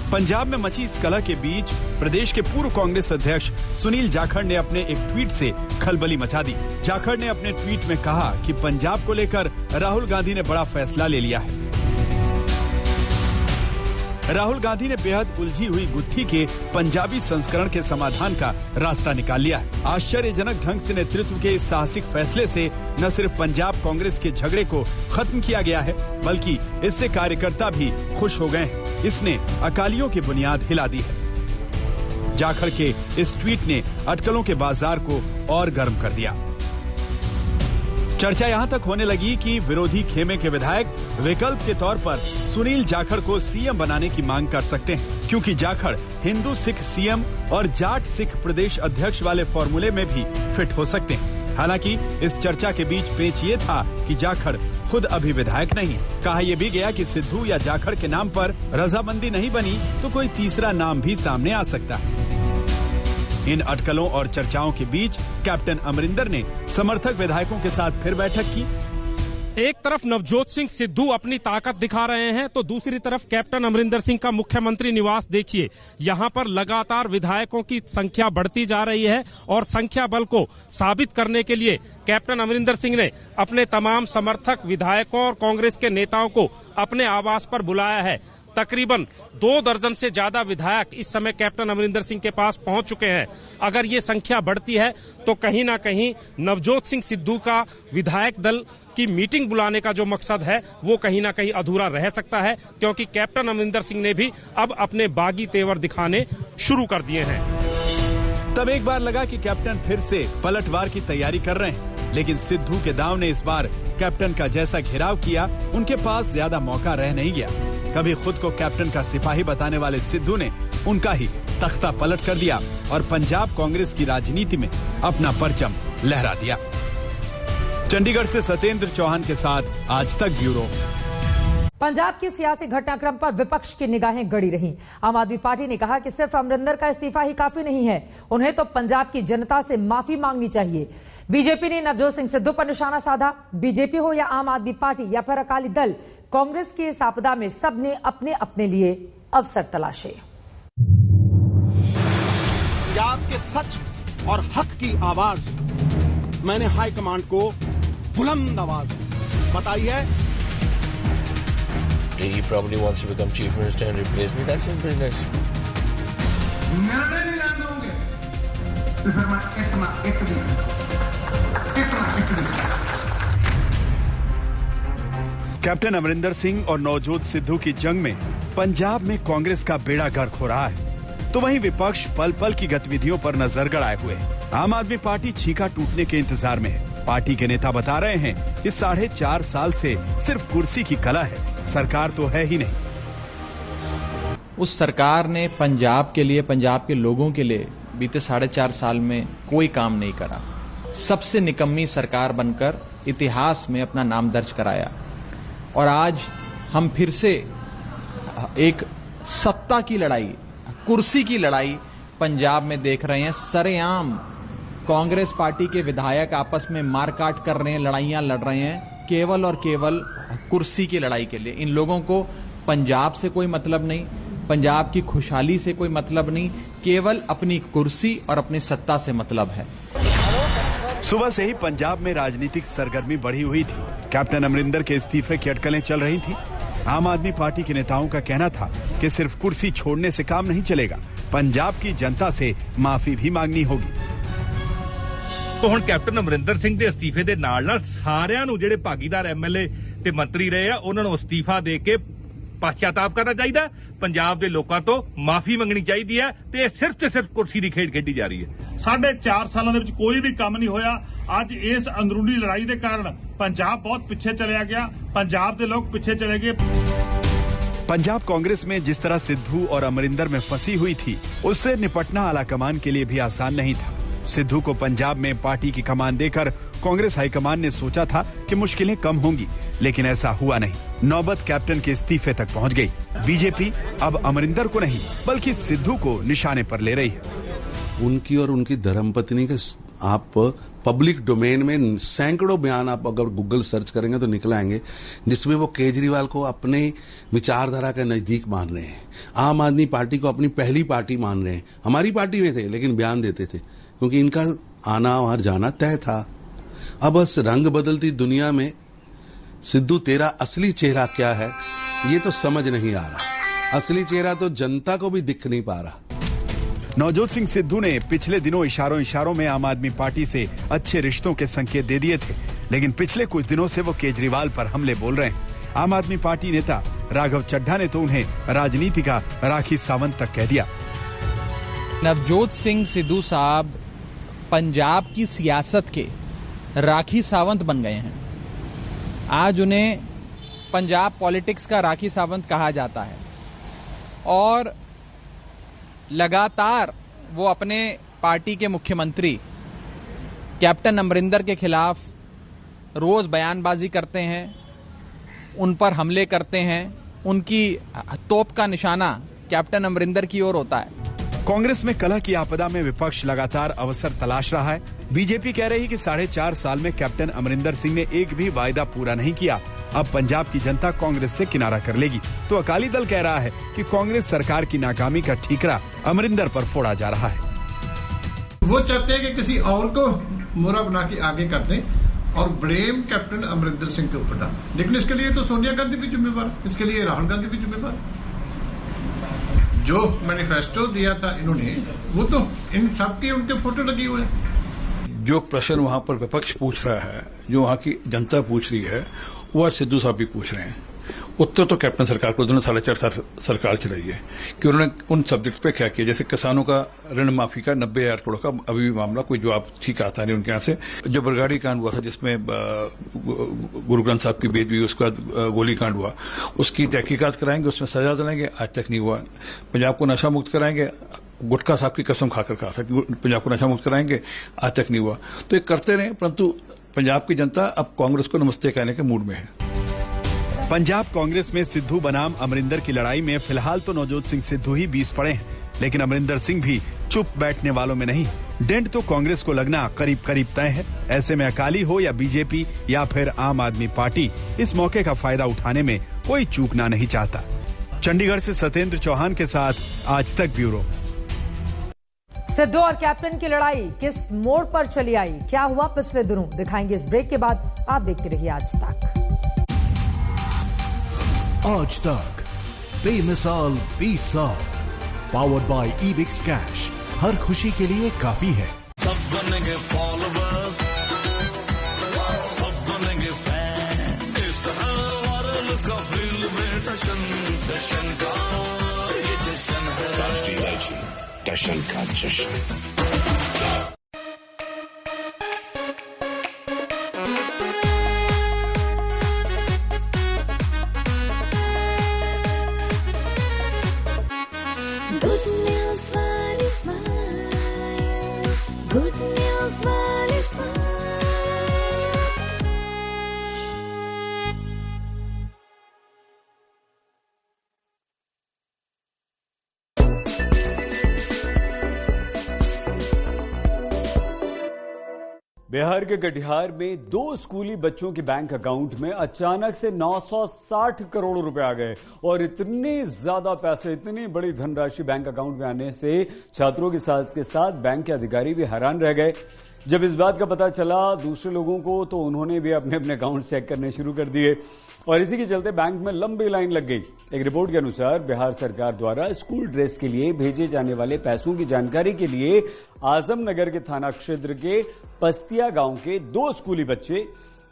पंजाब में मची इस कलह के बीच प्रदेश के पूर्व कांग्रेस अध्यक्ष सुनील जाखड़ ने अपने एक ट्वीट से खलबली मचा दी। जाखड़ ने अपने ट्वीट में कहा कि पंजाब को लेकर राहुल गांधी ने बड़ा फैसला ले लिया है। राहुल गांधी ने बेहद उलझी हुई गुत्थी के पंजाबी संस्करण के समाधान का रास्ता निकाल लिया है। आश्चर्यजनक ढंग से नेतृत्व के इस साहसिक फैसले से न सिर्फ पंजाब कांग्रेस के झगड़े को खत्म किया गया है, बल्कि इससे कार्यकर्ता भी खुश हो गए हैं। इसने अकालियों की बुनियाद हिला दी है। जाखड़ के इस ट्वीट ने अटकलों के बाजार को और गर्म कर दिया। चर्चा यहां तक होने लगी कि विरोधी खेमे के विधायक विकल्प के तौर पर सुनील जाखड़ को सीएम बनाने की मांग कर सकते हैं, क्योंकि जाखड़ हिंदू सिख सीएम और जाट सिख प्रदेश अध्यक्ष वाले फॉर्मूले में भी फिट हो सकते हैं। हालांकि इस चर्चा के बीच पेच ये था कि जाखड़ खुद अभी विधायक नहीं। कहा यह भी गया कि सिद्धू या जाखड़ के नाम पर रजामंदी नहीं बनी तो कोई तीसरा नाम भी सामने आ सकता है। इन अटकलों और चर्चाओं के बीच कैप्टन अमरिंदर ने समर्थक विधायकों के साथ फिर बैठक की। एक तरफ नवजोत सिंह सिद्धू अपनी ताकत दिखा रहे हैं तो दूसरी तरफ कैप्टन अमरिंदर सिंह का मुख्यमंत्री निवास देखिए। यहां पर लगातार विधायकों की संख्या बढ़ती जा रही है और संख्या बल को साबित करने के लिए कैप्टन अमरिंदर सिंह ने अपने तमाम समर्थक विधायकों और कांग्रेस के नेताओं को अपने आवास पर बुलाया है। तकरीबन 2 दर्जन से ज्यादा विधायक इस समय कैप्टन अमरिंदर सिंह के पास पहुंच चुके हैं। अगर ये संख्या बढ़ती है तो कहीं ना कहीं नवजोत सिंह सिद्धू का विधायक दल की मीटिंग बुलाने का जो मकसद है वो कहीं ना कहीं अधूरा रह सकता है, क्योंकि कैप्टन अमरिंदर सिंह ने भी अब अपने बागी तेवर दिखाने शुरू कर दिए हैं। तब एक बार लगा कि कैप्टन फिर से पलटवार की तैयारी कर रहे हैं, लेकिन सिद्धू के दाव ने इस बार कैप्टन का जैसा घेराव किया, उनके पास ज्यादा मौका रह नहीं गया। कभी खुद को कैप्टन का सिपाही बताने वाले सिद्धू ने उनका ही तख्ता पलट कर दिया और पंजाब कांग्रेस की राजनीति में अपना परचम लहरा दिया। चंडीगढ़ से सत्येंद्र चौहान के साथ आज तक ब्यूरो। पंजाब के सियासी घटनाक्रम पर विपक्ष की निगाहें गड़ी रहीं। आम आदमी पार्टी ने कहा कि सिर्फ अमरिंदर का इस्तीफा ही काफी नहीं है, उन्हें तो पंजाब की जनता से माफी मांगनी चाहिए। बीजेपी ने नवजोत सिंह सिद्धू पर निशाना साधा। बीजेपी हो या आम आदमी पार्टी या फिर अकाली दल, कांग्रेस की इस आपदा में सबने अपने अपने लिए अवसर तलाशे। पंजाब के सच और हक की आवाज मैंने हाईकमांड को बुलंद आवाज बताई है। He probably wants to become chief minister and replace me. That's his business. निर्णय नहीं लेने दोगे तो फिर मैं एक भी कैप्टन अमरिंदर सिंह और नवजोत सिद्धू की जंग में पंजाब में कांग्रेस का बेड़ा गर्क हो रहा है, तो वहीं विपक्ष पल पल की गतिविधियों पर नजर गड़ाए हुए है। आम आदमी पार्टी छींका टूटने के इंतजार में है। पार्टी के नेता बता रहे हैं कि 4.5 साल से सिर्फ कुर्सी की कला है, सरकार तो है ही नहीं। उस सरकार ने पंजाब के लिए, पंजाब के लोगों के लिए बीते 4.5 साल में कोई काम नहीं करा। सबसे निकम्मी सरकार बनकर इतिहास में अपना नाम दर्ज कराया और आज हम फिर से एक सत्ता की लड़ाई, कुर्सी की लड़ाई पंजाब में देख रहे हैं। सरेआम कांग्रेस पार्टी के विधायक आपस में मारकाट कर रहे हैं, लड़ाइयां लड़ रहे हैं, केवल और केवल कुर्सी की लड़ाई के लिए। इन लोगों को पंजाब से कोई मतलब नहीं, पंजाब की खुशहाली से कोई मतलब नहीं, केवल अपनी कुर्सी और अपनी सत्ता से मतलब है। सुबह से ही पंजाब में राजनीतिक सरगर्मी बढ़ी हुई थी। कैप्टन अमरिंदर के इस्तीफे की अटकलें चल रही थी। आम आदमी पार्टी के नेताओं का कहना था कि सिर्फ कुर्सी छोड़ने से काम नहीं चलेगा, पंजाब की जनता से माफी भी मांगनी होगी। तो हुण कैप्टन अमरिंदर सिंह के इस्तीफे के नाल सारियां नूं जिहड़े भागीदार MLA ते मंत्री रहे आ उन्हां नूं इस्तीफा दे के पश्चाताप करना चाहिए, पंजाब के लोगों तो माफी मंगनी चाहिए है ते सिर्फ ते सिर्फ कुर्सी की खेड खेडी जा रही है। 4.5 सालों के कोई भी काम नहीं होया। आज इस अंदरूनी लड़ाई के कारण पंजाब बहुत पीछे चलिया गया, पंजाब के लोग पीछे चले गए। पंजाब कांग्रेस में जिस तरह सिद्धू और अमरिंदर में फंसी हुई थी, उससे निपटना आलाकमान के लिए भी आसान नहीं था। सिद्धू को पंजाब में पार्टी की कमान देकर कांग्रेस हाईकमान ने सोचा था कि मुश्किलें कम होंगी, लेकिन ऐसा हुआ नहीं। नौबत कैप्टन के इस्तीफे तक पहुंच गई। बीजेपी अब अमरिंदर को नहीं बल्कि सिद्धू को निशाने पर ले रही है। उनकी और उनकी धर्मपत्नी के आप पब्लिक डोमेन में सैकड़ों बयान आप अगर गूगल सर्च करेंगे तो निकल आएंगे, जिसमें वो केजरीवाल को अपने विचारधारा के नजदीक मान रहे हैं, आम आदमी पार्टी को अपनी पहली पार्टी मान रहे हैं। हमारी पार्टी में थे लेकिन बयान देते थे क्योंकि इनका आना और जाना तय था। अब इस रंग बदलती दुनिया में सिद्धू तेरा असली चेहरा क्या है ये तो समझ नहीं आ रहा। असली चेहरा तो जनता को भी दिख नहीं पा रहा। नवजोत सिंह सिद्धू ने पिछले दिनों इशारों में आम आदमी पार्टी से अच्छे रिश्तों के संकेत दे दिए थे, लेकिन पिछले कुछ दिनों से वो केजरीवाल पर हमले बोल रहे हैं। आम आदमी पार्टी नेता राघव चड्ढा ने तो उन्हें राजनीति का राखी सावंत तक कह दिया। नवजोत सिंह सिद्धू साहब पंजाब की सियासत के राखी सावंत बन गए हैं। आज उन्हें पंजाब पॉलिटिक्स का राखी सावंत कहा जाता है और लगातार वो अपने पार्टी के मुख्यमंत्री कैप्टन अमरिंदर के खिलाफ रोज बयानबाजी करते हैं, उन पर हमले करते हैं। उनकी तोप का निशाना कैप्टन अमरिंदर की ओर होता है। कांग्रेस में कलह की आपदा में विपक्ष लगातार अवसर तलाश रहा है। बीजेपी कह रही कि 4.5 साल में कैप्टन अमरिंदर सिंह ने एक भी वायदा पूरा नहीं किया। अब पंजाब की जनता कांग्रेस से किनारा कर लेगी, तो अकाली दल कह रहा है कि कांग्रेस सरकार की नाकामी का ठीकरा अमरिंदर पर फोड़ा जा रहा है। वो चाहते हैं कि किसी और को मोहरा बना के आगे कर दें और ब्लेम कैप्टन अमरिंदर सिंह के ऊपर डालें, लेकिन इसके लिए तो सोनिया गांधी भी जिम्मेवार, इसके लिए राहुल गांधी भी जिम्मेवार। जो मैनिफेस्टो दिया था इन्होंने, वो तो इन सब की उनके फोटो लगी हुए हैं। जो प्रश्न वहां पर विपक्ष पूछ रहा है, जो वहां की जनता पूछ रही है, वो सिद्धू साहब भी पूछ रहे हैं। उत्तर तो कैप्टन सरकार को, उन्होंने 4.5 साल सरकार चलाई है कि उन्होंने उन सब्जेक्ट्स पे क्या किया। जैसे किसानों का ऋण माफी का 90,000 करोड़ का अभी भी मामला कोई जवाब ठीक आता नहीं उनके यहाँ से। जो बरगाड़ी कांड हुआ था जिसमें गुरु ग्रंथ साहब की बेद हुई, उसका गोली कांड हुआ, उसकी तहकीकात कराएंगे, उसमें सजा दिलाएंगे, आज तक नहीं हुआ। पंजाब को नशा मुक्त कराएंगे, गुटखा साहब की कसम खाकर कहा था कि पंजाब को नशा मुक्त कराएंगे, आज तक नहीं हुआ। तो ये करते रहे, परंतु पंजाब की जनता अब कांग्रेस को नमस्ते कहने के मूड में है। पंजाब कांग्रेस में सिद्धू बनाम अमरिंदर की लड़ाई में फिलहाल तो नवजोत सिंह सिद्धू ही बीस पड़े हैं, लेकिन अमरिंदर सिंह भी चुप बैठने वालों में नहीं। डेंट तो कांग्रेस को लगना करीब करीब तय है। ऐसे में अकाली हो या बीजेपी या फिर आम आदमी पार्टी, इस मौके का फायदा उठाने में कोई चूकना नहीं चाहता। चंडीगढ़ से सत्येंद्र चौहान के साथ आज तक ब्यूरो। सिद्धू और कैप्टन की लड़ाई किस मोड़ पर चली आई, क्या हुआ पिछले दिनों, दिखाएंगे इस ब्रेक के बाद। आप देखते रहिए आज तक। आज तक बेमिसाल 20 साल। पावर्ड बाय ईबिक्स कैश, हर खुशी के लिए काफी है। सब बनेंगे फॉलोवर्स, सब बनेंगे फैन, इस तरह वायरलेस का फील्ड में जश्न का ये जश्न है, काशी इलायची जश्न का जश्न। बिहार के कटिहार में 2 स्कूली बच्चों के बैंक अकाउंट में अचानक से 960 करोड़ रुपए आ गए और इतने ज्यादा पैसे, इतनी बड़ी धनराशि बैंक अकाउंट में आने से छात्रों के साथ बैंक के अधिकारी भी हैरान रह गए। जब इस बात का पता चला दूसरे लोगों को तो उन्होंने भी अपने अपने अकाउंट चेक करने शुरू कर दिए और इसी के चलते बैंक में लंबी लाइन लग गई। एक रिपोर्ट के अनुसार बिहार सरकार द्वारा स्कूल ड्रेस के लिए भेजे जाने वाले पैसों की जानकारी के लिए आजमनगर के थाना क्षेत्र के पस्तिया गांव के 2 स्कूली बच्चे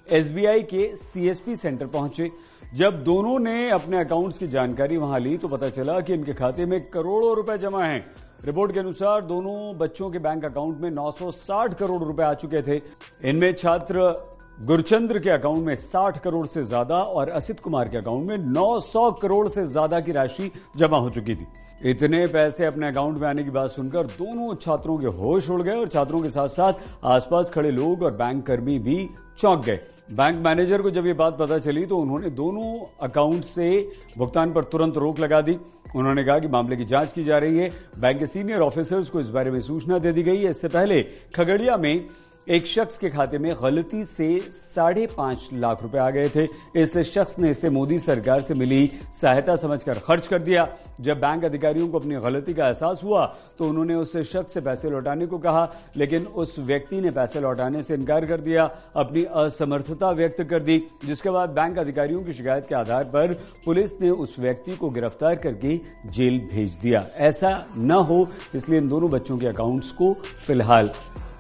एसबीआई के सीएसपी सेंटर पहुंचे। जब दोनों ने अपने अकाउंट्स की जानकारी वहां ली तो पता चला कि इनके खाते में करोड़ों रुपए जमा हैं। रिपोर्ट के अनुसार दोनों बच्चों के बैंक अकाउंट में 960 करोड़ रुपए आ चुके थे। इनमें छात्र गुरचंद्र के अकाउंट में 60 करोड़ से ज्यादा और असित कुमार के अकाउंट में 900 करोड़ से ज्यादा की राशि जमा हो चुकी थी। इतने पैसे अपने अकाउंट में आने की बात सुनकर दोनों छात्रों के होश उड़ गए और छात्रों के साथ साथ आसपास खड़े लोग और बैंक कर्मी भी चौंक गए। बैंक मैनेजर को जब ये बात पता चली तो उन्होंने दोनों अकाउंट से भुगतान पर तुरंत रोक लगा दी। उन्होंने कहा कि मामले की जांच की जा रही है। बैंक के सीनियर ऑफिसर्स को इस बारे में सूचना दे दी गई है। इससे पहले खगड़िया में एक शख्स के खाते में गलती से 5.5 लाख रुपए आ गए थे। इस शख्स ने इसे मोदी सरकार से मिली सहायता समझकर खर्च कर दिया। जब बैंक अधिकारियों को अपनी गलती का एहसास हुआ तो उन्होंने उस शख्स से पैसे लौटाने को कहा, लेकिन उस व्यक्ति ने पैसे लौटाने से इनकार कर दिया, अपनी असमर्थता व्यक्त कर दी। जिसके बाद बैंक अधिकारियों की शिकायत के आधार पर पुलिस ने उस व्यक्ति को गिरफ्तार करके जेल भेज दिया। ऐसा न हो इसलिए इन दोनों बच्चों के अकाउंट्स को फिलहाल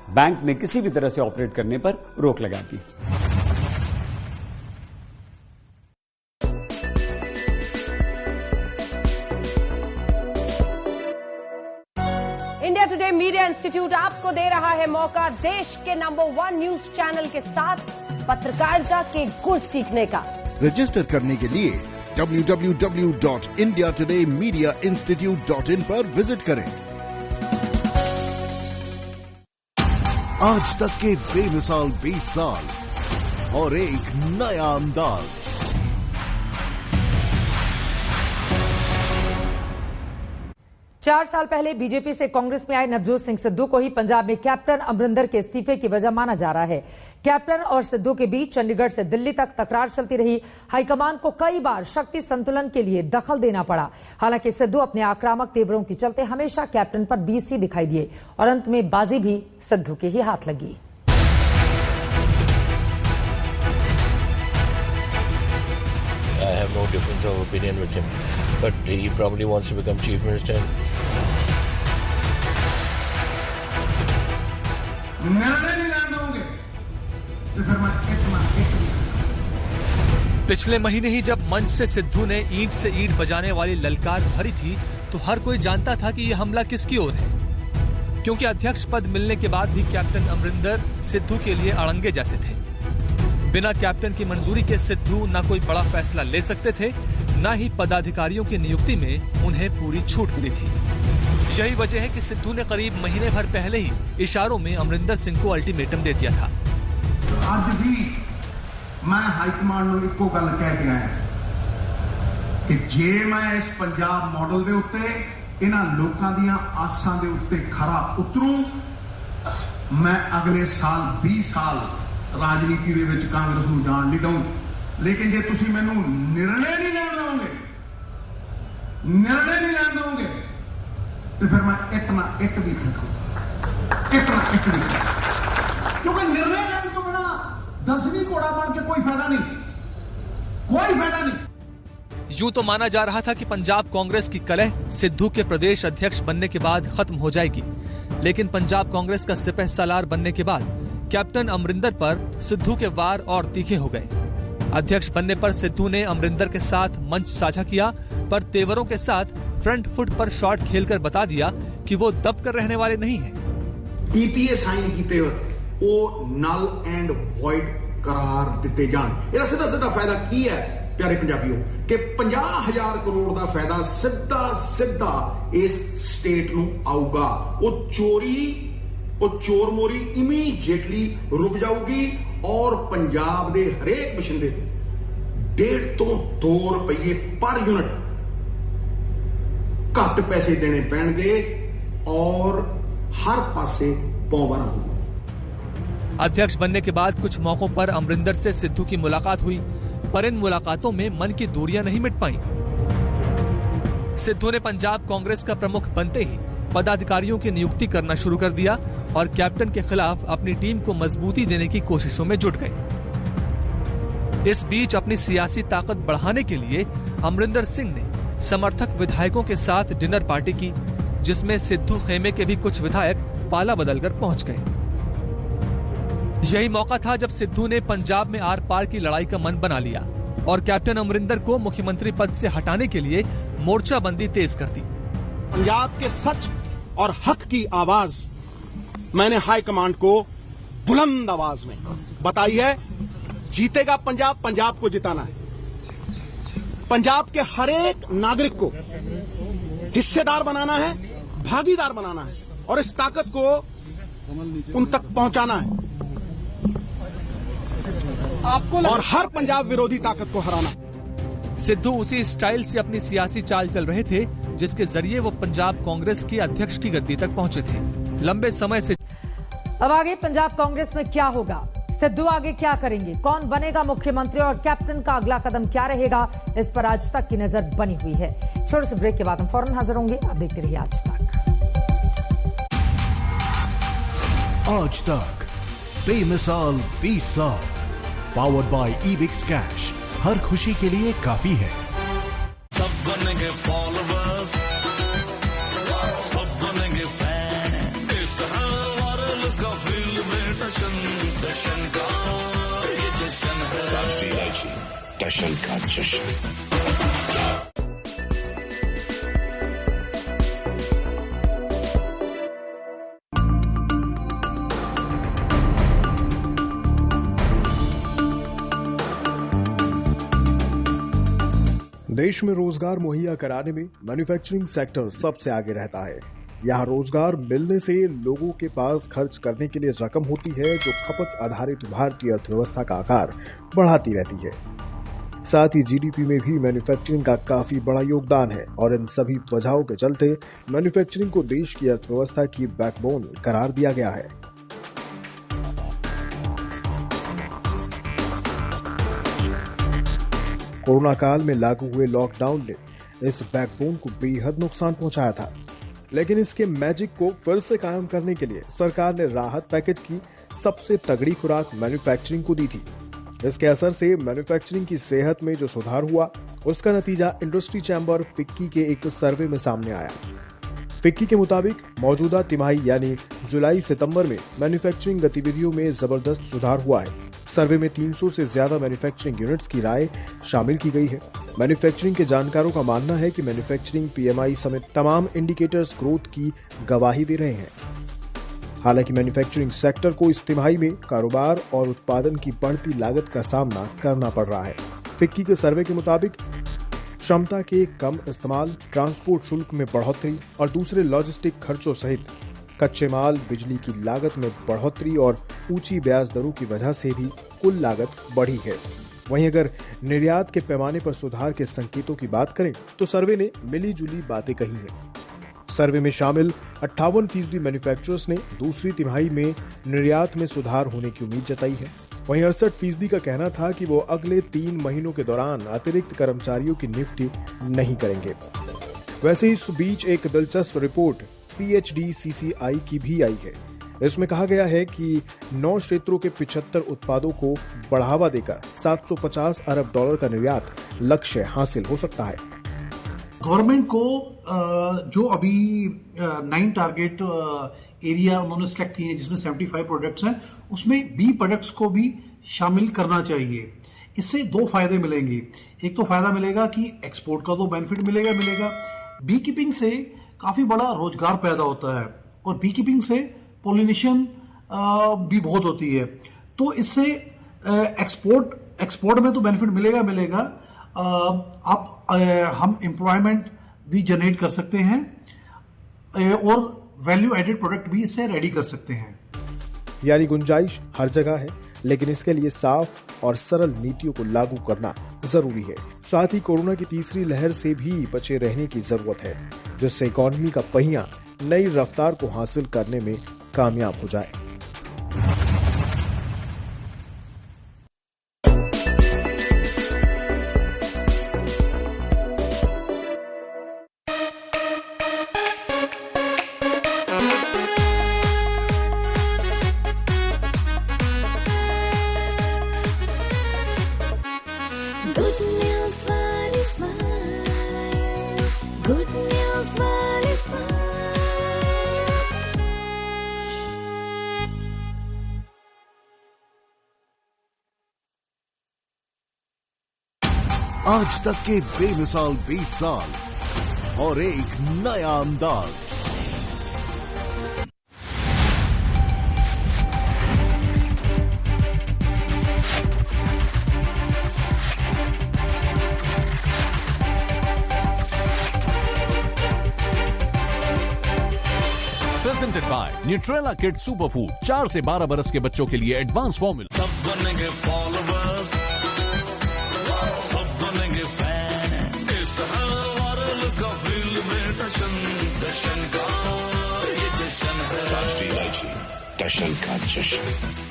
बैंक ने किसी भी तरह से ऑपरेट करने पर रोक लगा दी। इंडिया टुडे मीडिया इंस्टीट्यूट आपको दे रहा है मौका देश के नंबर 1 न्यूज चैनल के साथ पत्रकारिता के गुर सीखने का। रजिस्टर करने के लिए www.indiatodayMediaInstitute.in पर विजिट करें। आज तक के बेमिसाल 20 साल और एक नया अंदाज। चार साल पहले बीजेपी से कांग्रेस में आए नवजोत सिंह सिद्धू को ही पंजाब में कैप्टन अमरिंदर के इस्तीफे की वजह माना जा रहा है। कैप्टन और सिद्धू के बीच चंडीगढ़ से दिल्ली तक तकरार चलती रही। हाईकमान को कई बार शक्ति संतुलन के लिए दखल देना पड़ा। हालांकि सिद्धू अपने आक्रामक तेवरों के चलते हमेशा कैप्टन पर बीस ही दिखाई दिए और अंत में बाजी भी सिद्धू के ही हाथ लगी। I have no difference of opinion with him, but he probably wants to become chief minister. पिछले महीने ही जब मंच से सिद्धू ने ईंट से ईंट बजाने वाली ललकार भरी थी तो हर कोई जानता था कि यह हमला किसकी ओर है, क्योंकि अध्यक्ष पद मिलने के बाद भी कैप्टन अमरिंदर सिद्धू के लिए अड़ंगे जैसे थे। बिना कैप्टन की मंजूरी के सिद्धू न कोई बड़ा फैसला ले सकते थे, न ही पदाधिकारियों की नियुक्ति में उन्हें पूरी छूट मिली थी। यही वजह है कि सिद्धू ने करीब महीने भर पहले ही इशारों में अमरिंदर सिंह को अल्टीमेटम दे दिया था। आज भी मैं हाईकमान ਨੂੰ ਇੱਕੋ ਗੱਲ ਕਹਿ ਕੇ ਆਇਆ ਕਿ ਜੇ ਮੈਂ ਇਸ ਪੰਜਾਬ ਮਾਡਲ ਦੇ ਉੱਤੇ ਇਹਨਾਂ ਲੋਕਾਂ ਦੀਆਂ ਆਸਾਂ ਦੇ ਉੱਤੇ ਖਰਾ ਉਤਰੂ, ਮੈਂ ਅਗਲੇ ਸਾਲ 20 ਸਾਲ ਰਾਜਨੀਤੀ ਦੇ ਵਿੱਚ ਕਾਂਗਰਸ ਨੂੰ ਜਾਣ ਨਹੀਂ ਦਊਂ। ਲੇਕਿਨ ਜੇ ਤੁਸੀਂ ਮੈਨੂੰ ਨਿਰਣੇ ਨਹੀਂ ਲੈਣ ਦਓਗੇ ਤੇ ਫਿਰ ਮੈਂ ਇੱਕ ਨਾ ਇੱਕ ਵੀ क्योंकि निर्णय लेने के बिना 10वीं घोड़ा बन के कोई फायदा नहीं। यूं तो माना जा रहा था कि पंजाब कांग्रेस की कलह सिद्धू के प्रदेश अध्यक्ष बनने के बाद खत्म हो जाएगी, लेकिन पंजाब कांग्रेस का सिपह सालार बनने के बाद कैप्टन अमरिंदर पर सिद्धू के वार और तीखे हो गए। अध्यक्ष बनने पर सिद्धू ने अमरिंदर के साथ मंच साझा किया, पर तेवरों के साथ फ्रंट फुट पर शॉट खेलकर बता दिया कि वो दब कर रहने वाले नहीं हैं। पीपीए साइन कीते वो नल एंड वॉइड करार दिते जान। ਇਹਦਾ ਸਿੱਧਾ ਸਿੱਧਾ ਫਾਇਦਾ ਕੀ ਹੈ ਪਿਆਰੇ ਪੰਜਾਬੀਓ ਕਿ 50,000 ਕਰੋੜ ਦਾ ਫਾਇਦਾ ਸਿੱਧਾ ਸਿੱਧਾ ਇਸ ਸਟੇਟ ਨੂੰ ਆਊਗਾ। ਉਹ ਚੋਰ ਮੋਰੀ ਇਮੀਡੀਏਟਲੀ ਰੁਕ ਜਾਊਗੀ ਔਰ ਪੰਜਾਬ ਦੇ ਹਰੇਕ ਬਸ਼ਿੰਦੇ 1.5 ਤੋਂ 2 ਰੁਪਏ ਪਰ यूनिट घट पैसे देने पैणगे और हर पासे पौवर होगा। अध्यक्ष बनने के बाद कुछ मौकों पर अमरिंदर से सिद्धू की मुलाकात हुई, पर इन मुलाकातों में मन की दूरियां नहीं मिट पाईं। सिद्धू ने पंजाब कांग्रेस का प्रमुख बनते ही पदाधिकारियों की नियुक्ति करना शुरू कर दिया और कैप्टन के खिलाफ अपनी टीम को मजबूती देने की कोशिशों में जुट गए। इस बीच अपनी सियासी ताकत बढ़ाने के लिए अमरिंदर सिंह ने समर्थक विधायकों के साथ डिनर पार्टी की, जिसमें सिद्धू खेमे के भी कुछ विधायक पाला बदलकर पहुंच गए। यही मौका था जब सिद्धू ने पंजाब में आर पार की लड़ाई का मन बना लिया और कैप्टन अमरिंदर को मुख्यमंत्री पद से हटाने के लिए मोर्चाबंदी तेज कर दी। पंजाब के सच और हक की आवाज मैंने हाईकमांड को बुलंद आवाज में बताई है। जीतेगा पंजाब, पंजाब को जिताना है। पंजाब के हर एक नागरिक को हिस्सेदार बनाना है, भागीदार बनाना है और इस ताकत को उन तक पहुंचाना है और हर पंजाब विरोधी ताकत को हराना। सिद्धू उसी स्टाइल से अपनी सियासी चाल चल रहे थे जिसके जरिए वो पंजाब कांग्रेस के अध्यक्ष की गद्दी तक पहुंचे थे। लंबे समय से अब आगे पंजाब कांग्रेस में क्या होगा, सिद्धू आगे क्या करेंगे, कौन बनेगा मुख्यमंत्री और कैप्टन का अगला कदम क्या रहेगा, इस पर आज तक की नजर बनी हुई है। छोटे से ब्रेक के बाद हम फौरन हाजिर होंगे। आप देखते रहिए आज तक। आज तक बेमिसाल 20 साल, पावर्ड बाय ईबिक्स कैश, हर खुशी के लिए काफी है। सब बनेंगे फॉलोवर्स, सब बनेंगे फैन, इस तरह वायरलेस का फील्ड में जश्न का ये जश्न है, जश्न का जश्न। देश में रोजगार मुहैया कराने में मैन्युफैक्चरिंग सेक्टर सबसे आगे रहता है। यहाँ रोजगार मिलने से लोगों के पास खर्च करने के लिए रकम होती है जो खपत आधारित भारतीय अर्थव्यवस्था का आकार बढ़ाती रहती है। साथ ही जीडीपी में भी मैन्युफैक्चरिंग का काफी बड़ा योगदान है और इन सभी वजहों के चलते मैन्युफैक्चरिंग को देश की अर्थव्यवस्था की बैकबोन करार दिया गया है। कोरोना काल में लागू हुए लॉकडाउन ने इस बैकबोन को बेहद नुकसान पहुंचाया था, लेकिन इसके मैजिक को फिर से कायम करने के लिए सरकार ने राहत पैकेज की सबसे तगड़ी खुराक मैन्युफैक्चरिंग को दी थी। इसके असर से मैन्युफैक्चरिंग की सेहत में जो सुधार हुआ, उसका नतीजा इंडस्ट्री चैम्बर फिक्की के एक सर्वे में सामने आया। फिक्की के मुताबिक मौजूदा तिमाही यानी जुलाई सितंबर में मैन्युफैक्चरिंग गतिविधियों में जबरदस्त सुधार हुआ है। सर्वे में 300 से ज्यादा मैन्युफैक्चरिंग यूनिट्स की राय शामिल की गई है। मैन्युफैक्चरिंग के जानकारों का मानना है कि मैन्युफैक्चरिंग पीएमआई समेत तमाम इंडिकेटर्स ग्रोथ की गवाही दे रहे हैं। हालांकि मैन्युफैक्चरिंग सेक्टर को इस तिमाही में कारोबार और उत्पादन की बढ़ती लागत का सामना करना पड़ रहा है। फिक्की के सर्वे के मुताबिक क्षमता के कम इस्तेमाल, ट्रांसपोर्ट शुल्क में बढ़ोतरी और दूसरे लॉजिस्टिक खर्चों सहित कच्चे माल, बिजली की लागत में बढ़ोतरी और ऊंची ब्याज दरों की वजह से भी कुल लागत बढ़ी है। वहीं अगर निर्यात के पैमाने पर सुधार के संकेतों की बात करें तो सर्वे ने मिली जुली बातें कही हैं। सर्वे में शामिल 58% मैन्युफैक्चरर्स ने दूसरी तिमाही में निर्यात में सुधार होने की उम्मीद जताई है। वहीं 68% का कहना था कि वो अगले 3 महीनों के दौरान अतिरिक्त कर्मचारियों की नियुक्ति नहीं करेंगे। वैसे इस बीच एक दिलचस्प रिपोर्ट PHDCCI की भी आई है। इसमें कहा गया है कि 9 क्षेत्रों के 75 उत्पादों को बढ़ावा देकर 750 अरब डॉलर का निर्यात लक्ष्य हासिल हो सकता है। गवर्नमेंट को जो अभी 9 टारगेट एरिया उन्होंने सेलेक्ट किए हैं जिसमें 75 प्रोडक्ट्स हैं, उसमें बी प्रोडक्ट्स को भी शामिल करना चाहिए। इससे 2 फायदे मिलेंगे। एक तो फायदा मिलेगा कि एक्सपोर्ट का तो बेनिफिट मिलेगा। बी कीपिंग से काफी बड़ा रोजगार पैदा होता है और बी कीपिंग से पोलिनेशन भी बहुत होती है, तो इससे एक्सपोर्ट में तो बेनिफिट मिलेगा। हम एम्प्लॉयमेंट भी जनरेट कर सकते हैं और वैल्यू एडेड प्रोडक्ट भी इससे रेडी कर सकते हैं। यानी गुंजाइश हर जगह है, लेकिन इसके लिए साफ और सरल नीतियों को लागू करना जरूरी है। साथ ही कोरोना की तीसरी लहर से भी बचे रहने की जरूरत है, जिससे इकोनॉमी का पहिया नई रफ्तार को हासिल करने में कामयाब हो जाए। आज तक के बेमिसाल 20 साल और एक नया अंदाज। Presented by Nutrela kid super food, 4 से 12 बरस के बच्चों के लिए एडवांस फॉर्मूला। सब बनेंगे फॉलोवर्स, सब बनेंगे फैन, इस तरह वायरलेस का फील्ड में जश्न का ये जश्न है, राशि जश्न का जश्न।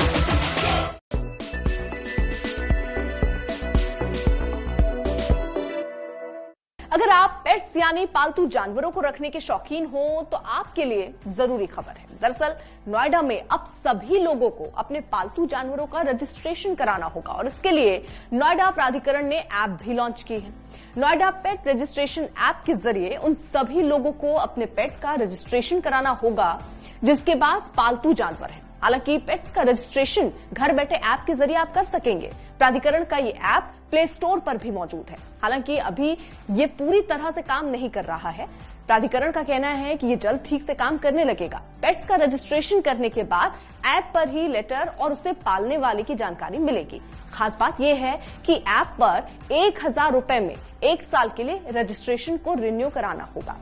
अगर आप पेट्स यानी पालतू जानवरों को रखने के शौकीन हो तो आपके लिए जरूरी खबर है। दरअसल नोएडा में अब सभी लोगों को अपने पालतू जानवरों का रजिस्ट्रेशन कराना होगा और इसके लिए नोएडा प्राधिकरण ने ऐप भी लॉन्च की है। नोएडा पेट रजिस्ट्रेशन ऐप के जरिए उन सभी लोगों को अपने पेट का रजिस्ट्रेशन कराना होगा जिसके पास पालतू जानवर है। हालांकि पेट्स का रजिस्ट्रेशन घर बैठे ऐप के जरिए आप कर सकेंगे। प्राधिकरण का ये ऐप प्ले स्टोर पर भी मौजूद है। हालांकि अभी ये पूरी तरह से काम नहीं कर रहा है। प्राधिकरण का कहना है कि ये जल्द ठीक से काम करने लगेगा। पेट्स का रजिस्ट्रेशन करने के बाद ऐप पर ही लेटर और उसे पालने वाले की जानकारी मिलेगी। खास बात यह है कि ऐप पर 1000 रुपए में 1 साल के लिए रजिस्ट्रेशन को रिन्यू कराना होगा।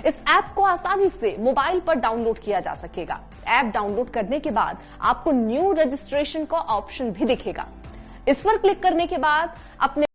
इस ऐप को आसानी से मोबाइल पर डाउनलोड किया जा सकेगा। ऐप डाउनलोड करने के बाद आपको न्यू रजिस्ट्रेशन का ऑप्शन भी दिखेगा। इस पर क्लिक करने के बाद अपने